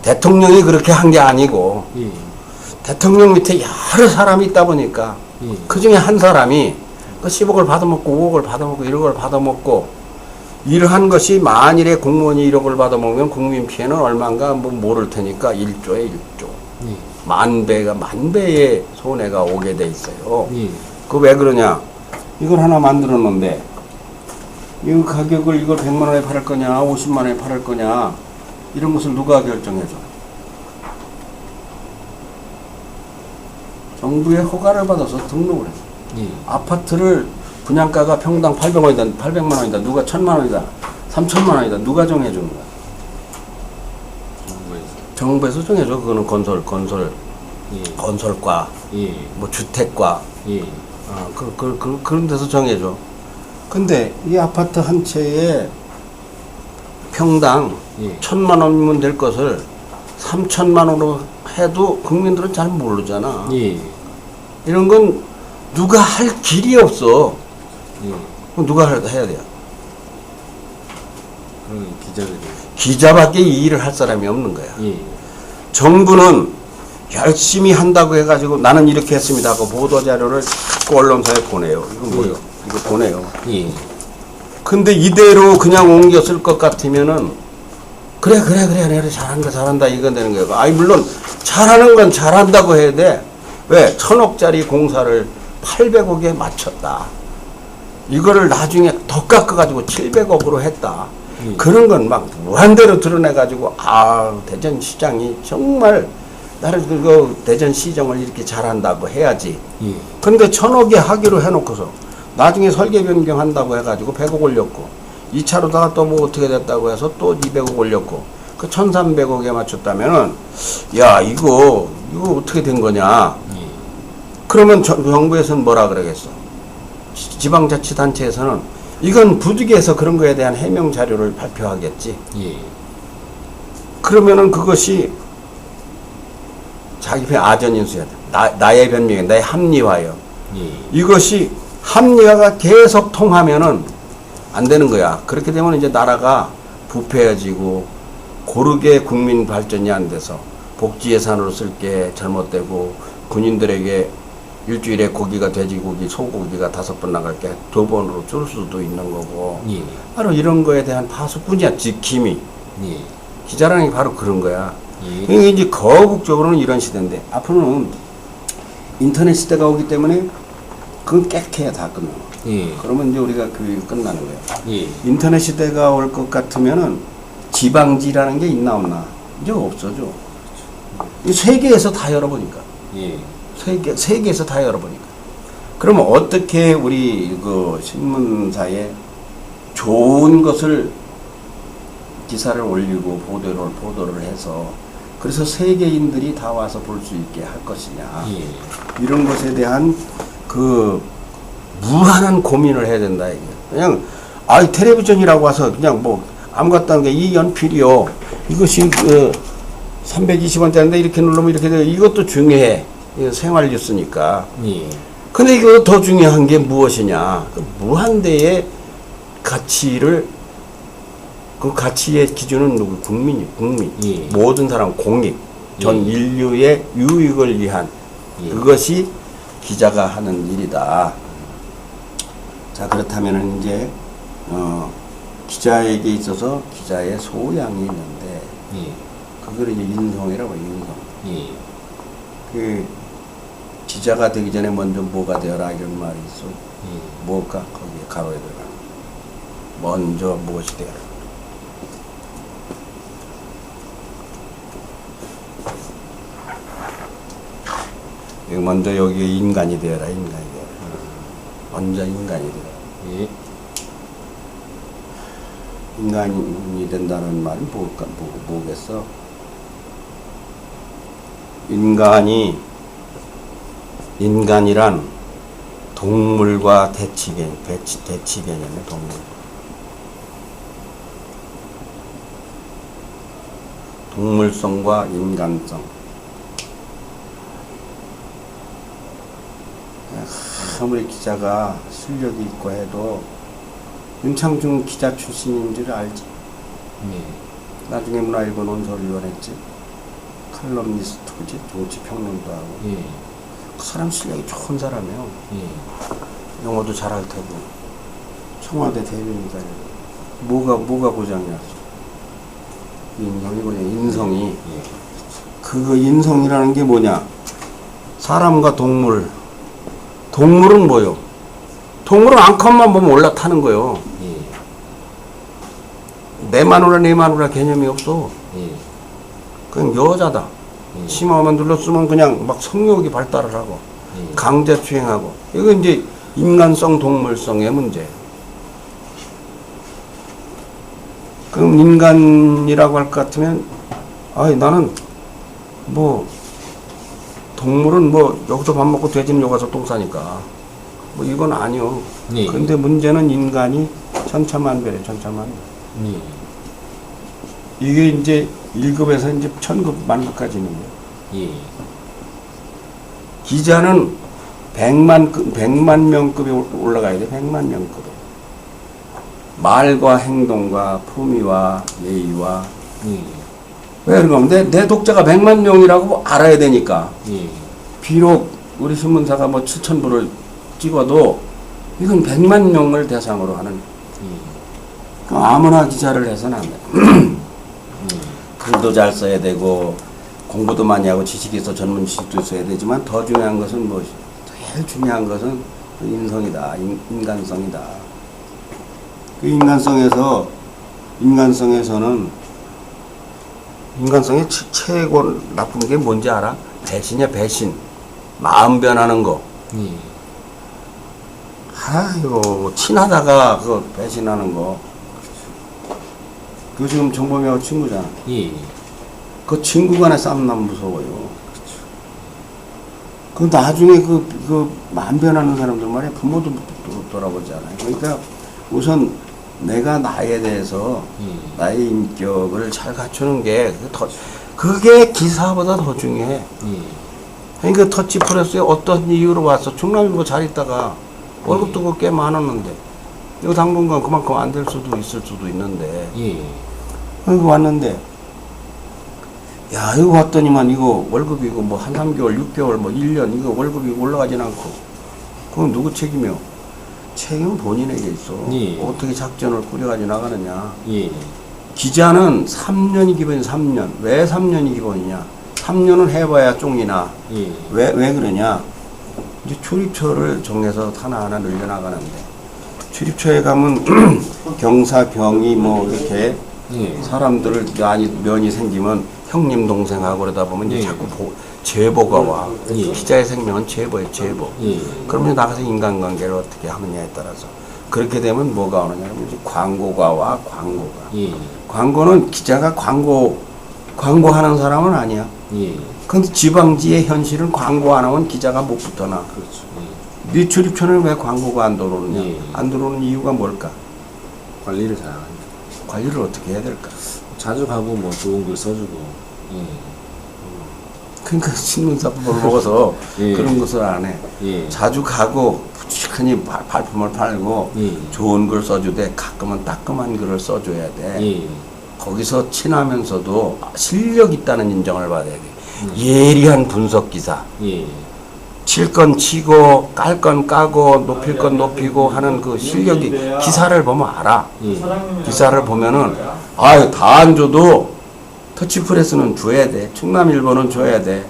Speaker 2: 대통령이 그렇게 한 게 아니고
Speaker 1: 예.
Speaker 2: 대통령 밑에 여러 사람이 있다 보니까
Speaker 1: 예.
Speaker 2: 그 중에 한 사람이 그 10억을 받아먹고 5억을 받아먹고 1억을 받아먹고 이러한 것이 만일에 공무원이 1억을 받아먹으면 국민 피해는 얼마인가 뭐 모를 테니까 1조에 1조.
Speaker 1: 예.
Speaker 2: 만 배의 손해가 오게 돼 있어요.
Speaker 1: 예.
Speaker 2: 그 왜 그러냐? 이걸 하나 만들어 놓은데 이 가격을 이걸 100만 원에 팔을 거냐 50만 원에 팔을 거냐 이런 것을 누가 결정해줘? 정부의 허가를 받아서 등록을 했어.
Speaker 1: 예.
Speaker 2: 아파트를 분양가가 평당 800원이다, 800만 원이다, 누가 1000만 원이다, 3000만 원이다, 누가 정해주는 거야? 정부에서 정해줘. 그거는
Speaker 1: 예.
Speaker 2: 건설과,
Speaker 1: 예.
Speaker 2: 뭐 주택과,
Speaker 1: 예.
Speaker 2: 그런 데서 정해줘. 근데 이 아파트 한 채에 평당
Speaker 1: 예.
Speaker 2: 1000만 원이면 될 것을 3000만 원으로 해도 국민들은 잘 모르잖아.
Speaker 1: 예.
Speaker 2: 이런 건 누가 할 길이 없어.
Speaker 1: 예.
Speaker 2: 그럼 누가 해야 돼요?
Speaker 1: 그런 기자들이.
Speaker 2: 기자밖에 이 일을 할 사람이 없는 거야.
Speaker 1: 예.
Speaker 2: 정부는 열심히 한다고 해가지고 나는 이렇게 했습니다 하고 보도자료를 갖고 언론사에 보내요. 이거 뭐예요? 이거 보내요.
Speaker 1: 예.
Speaker 2: 근데 이대로 그냥 옮겨 쓸 것 같으면은 그래 잘한다 이건 되는 거예요. 아이 물론 잘하는 건 잘한다고 해야 돼. 왜? 1,000억짜리 공사를 800억에 맞췄다. 이거를 나중에 더 깎아가지고 700억으로 했다. 그런 건 막 무한대로 드러내가지고 대전시장이 정말 나를 그거 대전시정을 이렇게 잘한다고 해야지.
Speaker 1: 예.
Speaker 2: 근데 1,000억에 하기로 해놓고서 나중에 설계 변경한다고 해가지고 100억 올렸고 2차로다가 또 뭐 어떻게 됐다고 해서 또 200억 올렸고 그 1,300억에 맞췄다면은 야 이거 어떻게 된 거냐.
Speaker 1: 예.
Speaker 2: 그러면 정부에서는 뭐라 그러겠어? 지방자치단체에서는 이건 부득이해서 그런 거에 대한 해명 자료를 발표하겠지.
Speaker 1: 예.
Speaker 2: 그러면은 그것이 자기 편 아전인수야. 나의 변명이 나의 합리화요.
Speaker 1: 예.
Speaker 2: 이것이 합리화가 계속 통하면은 안 되는 거야. 그렇게 되면 이제 나라가 부패해지고 고르게 국민 발전이 안 돼서 복지 예산으로 쓸 게 잘못되고 군인들에게 일주일에 고기가 돼지고기, 소고기가 5번 나갈 게 2번으로 줄 수도 있는 거고.
Speaker 1: 예.
Speaker 2: 바로 이런 거에 대한 파수꾼이야. 지킴이.
Speaker 1: 예.
Speaker 2: 기자라는 게 바로 그런 거야.
Speaker 1: 예.
Speaker 2: 그러니까 이제 거국적으로는 이런 시대인데 앞으로는 인터넷 시대가 오기 때문에 그건 깨끗해야 다 끝나.
Speaker 1: 예.
Speaker 2: 그러면 이제 우리가 교육이 끝나는 거예요.
Speaker 1: 예.
Speaker 2: 인터넷 시대가 올 것 같으면은 지방지라는 게 있나 없나? 이제 없어져. 이 세계에서 다 열어보니까.
Speaker 1: 예.
Speaker 2: 세계에서 다 열어보니까. 그러면 어떻게 우리 그 신문사에 좋은 것을 기사를 올리고 보도를 해서 그래서 세계인들이 다 와서 볼 수 있게 할 것이냐.
Speaker 1: 예.
Speaker 2: 이런 것에 대한 그 무한한 고민을 해야 된다 이게. 그냥 텔레비전이라고 와서 그냥 뭐 아무것도 안 게 이 연필이요. 이것이 320원짜리인데 이렇게 누르면 이렇게 돼요. 이것도 중요해. 이거 생활 뉴스니까.
Speaker 1: 예.
Speaker 2: 근데 이거 더 중요한 게 무엇이냐? 그 무한대의 가치를 그 가치의 기준은 누구? 국민.
Speaker 1: 예.
Speaker 2: 모든 사람 공익. 전
Speaker 1: 예.
Speaker 2: 인류의 유익을 위한
Speaker 1: 예.
Speaker 2: 그것이 기자가 하는 일이다. 자, 그렇다면은 이제 기자에게 있어서 기자의 소양이 있는데
Speaker 1: 예.
Speaker 2: 그걸 이제 인성이라고 해요. 인성.
Speaker 1: 예.
Speaker 2: 그 기자가 되기 전에 먼저 뭐가 되어라 이런 말이 있어.
Speaker 1: 예.
Speaker 2: 뭐가 거기에 가로에 들어가. 먼저 무엇이 되어라. 먼저 여기 인간이 되어라, 인간이 되어라. 먼저 인간이 되어라.
Speaker 1: 예.
Speaker 2: 인간이 된다는 말이 뭐겠어? 인간이란 동물과 대치 개념의 동물. 동물성과 인간성. 아무리 기자가 실력이 있고 해도 윤창중 기자 출신인 줄 알지.
Speaker 1: 예.
Speaker 2: 나중에 문화일보 논설위원 했지. 칼럼니스트지. 정치평론도 하고.
Speaker 1: 예.
Speaker 2: 그 사람 실력이 좋은 사람이에요.
Speaker 1: 예.
Speaker 2: 영어도 잘할 테고. 청와대 대변인까지. 뭐가 고장이야. 인성이 그냥 인성이.
Speaker 1: 예.
Speaker 2: 그 인성이라는 게 뭐냐? 사람과 동물. 동물은 뭐요? 동물은 암컷만 보면 올라타는 거요.
Speaker 1: 예.
Speaker 2: 내 마누라 개념이 없어.
Speaker 1: 예.
Speaker 2: 그냥 여자다.
Speaker 1: 예.
Speaker 2: 치마만 눌렀으면 그냥 막 성욕이 발달을 하고
Speaker 1: 예.
Speaker 2: 강제추행하고. 이거 이제 인간성 동물성의 문제. 그럼 인간이라고 할 것 같으면 나는 뭐 동물은 뭐 여기서 밥 먹고 돼지는 여기 가서 똥 싸니까 뭐 이건 아니요.
Speaker 1: 예.
Speaker 2: 근데 문제는 인간이 천차만별이에요. 천차만별.
Speaker 1: 예.
Speaker 2: 이게 이제 1급에서 이제 1000급 만급까지 있는 거예요.
Speaker 1: 예.
Speaker 2: 기자는 100만 명급에 올라가야 돼. 100만 명급에. 말과 행동과 품위와 예의와.
Speaker 1: 예.
Speaker 2: 왜 그러면 내 독자가 100만 명이라고 알아야 되니까.
Speaker 1: 예.
Speaker 2: 비록 우리 신문사가 뭐 7,000부를 찍어도 이건 100만 명을 대상으로 하는.
Speaker 1: 예.
Speaker 2: 아무나 기자를 해서는 안 돼. 글도 잘 써야 되고 공부도 많이 하고 지식이 있어 전문 지식도 있어야 되지만 더 중요한 것은 뭐 제일 중요한 것은 인성이다. 인간성이다. 그 인간성에서는 인간성의 최고 나쁜 게 뭔지 알아? 배신이야, 배신. 마음 변하는 거.
Speaker 1: 예.
Speaker 2: 이거 친하다가 그 배신하는 거. 그 지금 정범이하고 친구잖아.
Speaker 1: 예.
Speaker 2: 그 친구 간에 싸움 나면 무서워요. 그 나중에 마음 변하는 사람들 말이야. 부모도 돌아보지 않아요. 그러니까 우선 내가 나에 대해서
Speaker 1: 예.
Speaker 2: 나의 인격을 잘 갖추는 게 그게 기사보다 더 중요해.
Speaker 1: 예.
Speaker 2: 그러니까 터치프레스에 어떤 이유로 왔어. 중남일보 잘 있다가 월급도 꽤 많았는데 이거 당분간 그만큼 안 될 수도 있을 수도 있는데
Speaker 1: 예.
Speaker 2: 이거 왔는데 이거 왔더니만 이거 월급이 이거 뭐 한 3개월, 6개월, 뭐 1년 이거 월급이 올라가진 않고 그건 누구 책임이요? 책임은 본인에게 있어.
Speaker 1: 예.
Speaker 2: 어떻게 작전을 꾸려가지고 나가느냐.
Speaker 1: 예.
Speaker 2: 기자는 3년이 기본이 3년. 왜 3년이 기본이냐? 3년은 해봐야 쫑이나.
Speaker 1: 예.
Speaker 2: 왜 그러냐? 이제 출입처를 정해서 하나하나 늘려나가는데 출입처에 가면 경사, 경위 뭐 이렇게
Speaker 1: 예.
Speaker 2: 사람들을 면이 생기면 형님 동생하고 그러다 보면 이제
Speaker 1: 예.
Speaker 2: 자꾸 제보가 와.
Speaker 1: 예.
Speaker 2: 기자의 생명은 제보예요, 제보.
Speaker 1: 예.
Speaker 2: 그러면 나가서 인간관계를 어떻게 하느냐에 따라서 그렇게 되면 뭐가 오느냐 그러면 이제 광고가 와. 광고가.
Speaker 1: 예.
Speaker 2: 광고는 기자가 광고하는 사람은 아니야.
Speaker 1: 예.
Speaker 2: 근데 지방지의 현실은 광고 안 하면 기자가 못 붙어나.
Speaker 1: 그렇죠.
Speaker 2: 네 출입처는 왜 광고가 안 들어오느냐?
Speaker 1: 예.
Speaker 2: 안 들어오는 이유가 뭘까?
Speaker 1: 관리를 잘 안 하니까.
Speaker 2: 관리를 어떻게 해야 될까?
Speaker 1: 자주 가고 뭐 좋은 글 써주고. 예.
Speaker 2: 그러니까 신문사법을 먹어서
Speaker 1: 예.
Speaker 2: 그런 것을 안 해.
Speaker 1: 예.
Speaker 2: 자주 가고 부지런히 발품을 팔고
Speaker 1: 예.
Speaker 2: 좋은 글 써주되 가끔은 따끔한 글을 써줘야 돼.
Speaker 1: 예.
Speaker 2: 거기서 친하면서도 실력 있다는 인정을 받아야 돼. 예리한 분석 기사.
Speaker 1: 예.
Speaker 2: 칠 건 치고 깔 건 까고 높일 건 높이고 하는 그 실력이 기사를 보면 알아.
Speaker 1: 예.
Speaker 2: 기사를 보면은 다 안 줘도 터치프레스는 줘야 돼. 충남일보는 줘야 돼.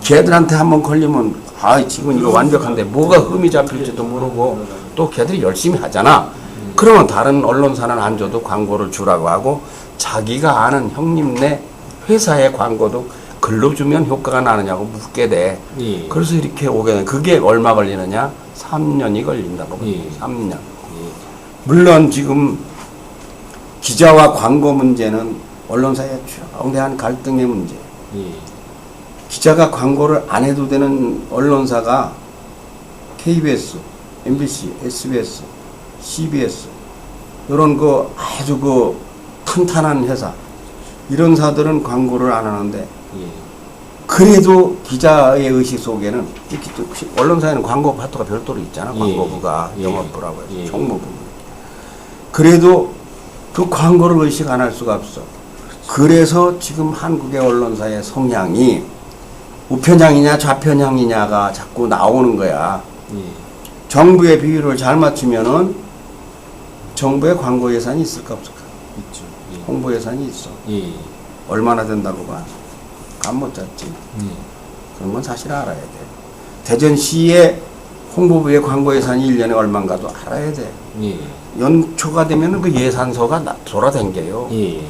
Speaker 2: 걔들한테 한번 걸리면 지금 이거 완벽한데 뭐가 흠이 잡힐지도 모르고 또 걔들이 열심히 하잖아. 그러면 다른 언론사는 안 줘도 광고를 주라고 하고 자기가 아는 형님네 회사의 광고도 글로 주면 효과가 나느냐고 묻게 돼.
Speaker 1: 예.
Speaker 2: 그래서 이렇게 오게 돼. 그게 얼마 걸리느냐? 3년이 걸린다고.
Speaker 1: 예.
Speaker 2: 3년.
Speaker 1: 예.
Speaker 2: 물론 지금 기자와 광고 문제는 언론사의 중대한 갈등의 문제.
Speaker 1: 예.
Speaker 2: 기자가 광고를 안 해도 되는 언론사가 KBS, MBC, SBS, CBS 이런 그 아주 그 탄탄한 회사 이런 사들은 광고를 안 하는데
Speaker 1: 예.
Speaker 2: 그래도 기자의 의식 속에는 이렇게 또 언론사에는 광고 파트가 별도로 있잖아.
Speaker 1: 예.
Speaker 2: 광고부가
Speaker 1: 예.
Speaker 2: 영업부라고 해서
Speaker 1: 예.
Speaker 2: 총무부. 그래도 그 광고를 의식 안 할 수가 없어. 그래서 지금 한국의 언론사의 성향이 우편향이냐 좌편향이냐가 자꾸 나오는 거야.
Speaker 1: 예.
Speaker 2: 정부의 비율을 잘 맞추면은 정부의 광고 예산이 있을까 없을까?
Speaker 1: 있죠. 예.
Speaker 2: 홍보 예산이 있어.
Speaker 1: 예.
Speaker 2: 얼마나 된다고 봐? 감 못 잡지.
Speaker 1: 예.
Speaker 2: 그런 건 사실 알아야 돼. 대전시의 홍보부의 광고 예산이 1년에 얼마인가도 알아야 돼.
Speaker 1: 예.
Speaker 2: 연초가 되면 그 예산서가 돌아댕겨요.
Speaker 1: 예.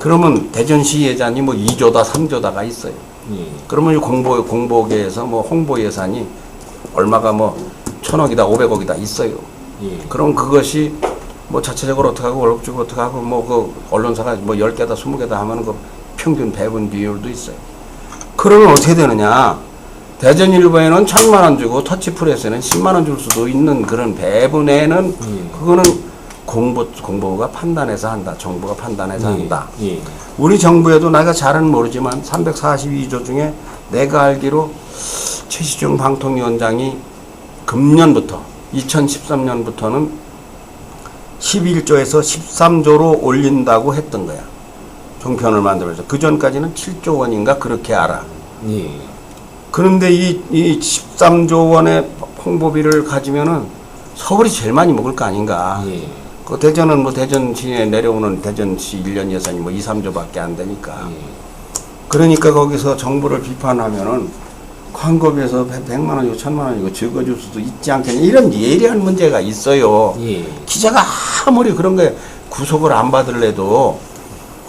Speaker 2: 그러면 대전시 예산이 뭐 2조다 3조다가 있어요.
Speaker 1: 예.
Speaker 2: 그러면 이 공보계에서 뭐 홍보 예산이 얼마가 뭐 1,000억이다 500억이다 있어요.
Speaker 1: 예.
Speaker 2: 그럼 그것이 뭐 자체적으로 어떻게 하고 월급적으로 어떻게 하고 뭐 그 언론사가 뭐 10개다 20개다 하면 그 평균 배분 비율도 있어요. 그러면 어떻게 되느냐? 대전일보에는 1,000만 원 주고 터치프레스에는 10만 원 줄 수도 있는 그런 배분에는 그거는 공보부가 판단해서 한다. 정부가 판단해서 한다.
Speaker 1: 예.
Speaker 2: 우리 정부에도 내가 잘은 모르지만 342조 중에 내가 알기로 최시중 방통위원장이 금년부터 2013년부터는 11조에서 13조로 올린다고 했던 거야. 종편을 만들어서. 그 전까지는 7조 원인가 그렇게 알아.
Speaker 1: 예.
Speaker 2: 그런데 이 13조 원의 홍보비를 가지면은 서울이 제일 많이 먹을 거 아닌가.
Speaker 1: 예.
Speaker 2: 그 대전은 뭐 대전시에 내려오는 대전시 1년 예산이 뭐 2, 3조밖에 안 되니까.
Speaker 1: 예.
Speaker 2: 그러니까 거기서 정부를 비판하면은 광고비에서 100만 원이고 1000만 원이고 적어줄 수도 있지 않겠냐. 이런 예리한 문제가 있어요.
Speaker 1: 예.
Speaker 2: 기자가 아무리 그런 거에 구속을 안 받을래도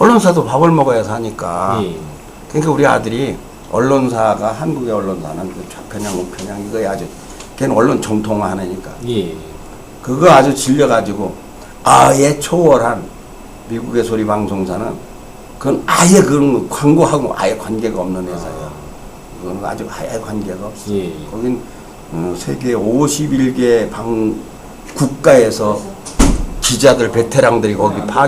Speaker 2: 언론사도 밥을 먹어야 사니까.
Speaker 1: 예.
Speaker 2: 그러니까 우리 아들이 언론사가 한국의 언론사는 그 좌편향 우편향 이거에 아주 걔는 언론 정통화하니까
Speaker 1: 예.
Speaker 2: 그거 아주 질려가지고 아예 초월한 미국의 소리 방송사는 그건 아예 그런 광고하고 아예 관계가 없는 회사예요. 그건 아주 아예 관계가 없어.
Speaker 1: 예.
Speaker 2: 거긴 세계 51개 국가에서 기자들 베테랑들이 거기 파